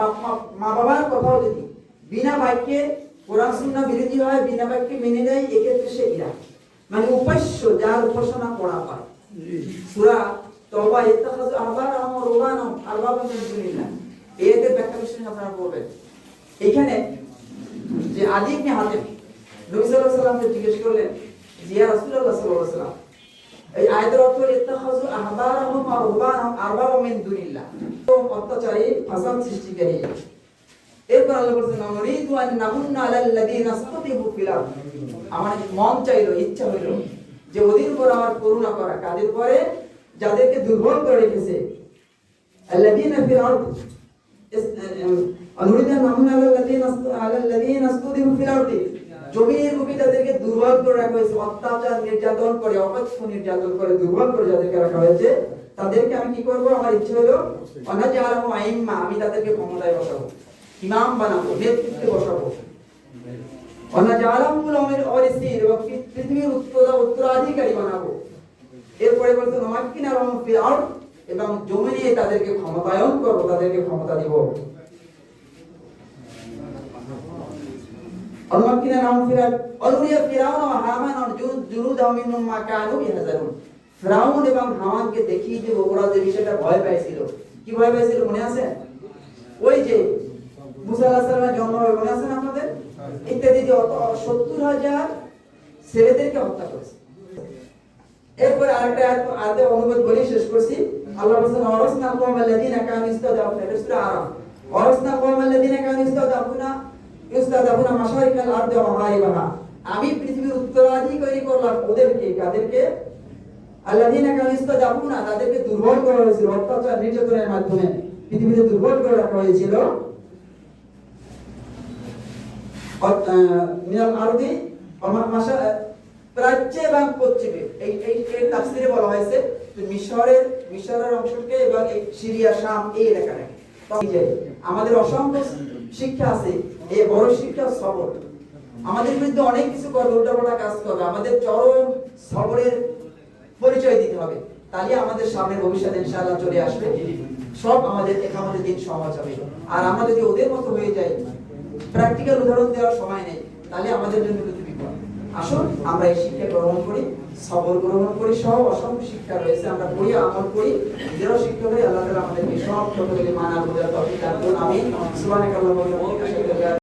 মা বাবার কথাও যদি বিনা বাক্যে কোরআন সুন্নাহ বিরোধী হয়, বিনা বাক্যে মেনে নেয়, এক্ষেত্রে সে ইলাহ মানে উপাস্য, যার উপাসনা করা হয়। সূরা তওবা, ইত্তাখাযু আহবারহুম ওয়া রুহবানাহুম আরবাবাম মিন দুনিল্লাহ, এতে ব্যাখ্যা বিশ্লেষণ আপনারা করবেন। এখানে যে আদি ইবনে হাতেম নবী সাল্লাল্লাহু আলাইহি ওয়াসাল্লামকে জিজ্ঞেস করলেন যে ইয়া রাসূলুল্লাহ সাল্লাল্লাহু আলাইহি ওয়াসাল্লাম, এই আয়াতের অর্থ হলো ইত্তাখাযু আহবারহুম ওয়া রুহবানাহুম আরবাবাম মিন দুনিল্লাহ, অত্যাচারী, ফাসাদ সৃষ্টিকারী। এরপর আল্লাহ বলেছেন নারিদু আন নামুন্না আলাল্লাযীনা ইসতাদিফু ফিল আরদ, আমার মন চাইলো, ইচ্ছা হইল যে ওদের উপর আমার করুণা করা। কাদের উপরে? যাদেরকে দুর্বল করে রেখেছে। আল্লাযীনা ফিল আরদ নুরিদু আন নামুন্না আলাল্লাযীনা ইসতাদিফু ফিল আরদ জমির বুকে যাদেরকে দুর্বল করে রাখা হয়েছে, অত্যাচার নির্যাতন করে, অকথ্য নির্যাতন করে দুর্বল করে যাদেরকে রাখা হয়েছে, তাদেরকে আমি কি করব, আমার ইচ্ছে হলো অনাজালাহু আইম্মা, আমি তাদেরকে ক্ষমতায় বসাবো, ইমাম বানাবো, নেতৃত্বে বসাবো। অনাজালাহুল ওয়ারিসিন, এবং পৃথিবীর উত্তরাধিকারী বানাবো। এরপরে বলতে নমাক্কিনা লাহুম ফিল আরদ, এবং জমিনে তাদেরকে ক্ষমতায়ন করব, তাদেরকে ক্ষমতা দিব। অনুমাক্কিনা লাহুম ফিল আরদ অনুরিয়া ফিরাউন ওয়া হামান ওয়া জুনুদাহুম মিনহুম মা কানু ইয়াহজারুন। ফিরাউন এবং হামানকে দেখিয়ে দেব ওরা যে বিষয়টা ভয় পাইছিল। কি ভয় পাইছিল মনে আছে? ওই যে মুসা আলাইহিস সালামের জন্ম হবে মনে আছে না আপনাদের? ইত্যাদি যে ৭০,০০০ ছেলেদেরকে হত্যা করেছে। এরপর আরেকটা আয়াতে অনুবাদ বলে শেষ করছি। আল্লাহ বলেন ওয়ারাসনা কওমাল্লাযিনা কানু ইস্তাদাফুনা, এটা সূরা আরাফ। ওয়ারাসনা কওমাল্লাযিনা কানু ইস্তাদাফুনা মাশারিকাল আরদি ওয়া মাগারিবাহা, আমি পৃথিবীর উত্তরাধিকারী করলাম ওদেরকে। কাদেরকে? আল্লাযিনা কানু ইস্তাদাফুনা, তাদেরকে দুর্বল করা হয়েছিল অত্যাচার নির্যাতনের মাধ্যমে, পৃথিবীতে দুর্বল করে রাখা হয়েছিল। মিনাল আরদি মাশা, প্রাচ্যে এবং পশ্চিমে, এই তাফসীরে বলা হয়েছে যে মিশরের অংশকে এবং এই সিরিয়া, শাম, এই এলাকাটাকে। আমাদের অসংখ্য শিক্ষা আছে, এই বড় শিক্ষা সবর। আমাদের বিরুদ্ধে অনেক কিছু করবে, উল্টাপাল্টা কাজ করবে, আমাদের চরম সবরের পরিচয় দিতে হবে। তাহলে আমাদের সামনে ভবিষ্যৎ ইনশাআল্লাহ চলে আসবে, সব আমাদের আমাদের দিন সহজ হবে। আর আমরা যদি ওদের মতো হয়ে যাই, প্র্যাকটিক্যাল উদাহরণ দেওয়ার সময় নেই, তাহলে আমাদের জন্য কিন্তু বিপদ। আসুন আমরা এই শিক্ষা গ্রহণ করি, সবর গ্রহণ করি, সহ অসংখ্য শিক্ষা রয়েছে, আমরা পড়ি, আমল করি, নিজেরাও শিক্ষা হই। আল্লাহ তাআলা আমাদেরকে সব ছোট থেকে মানার বোঝার তৌফিক দান করুন। আমিন। সুবহানাকাল্লাহু ওয়া বিহামদিকা।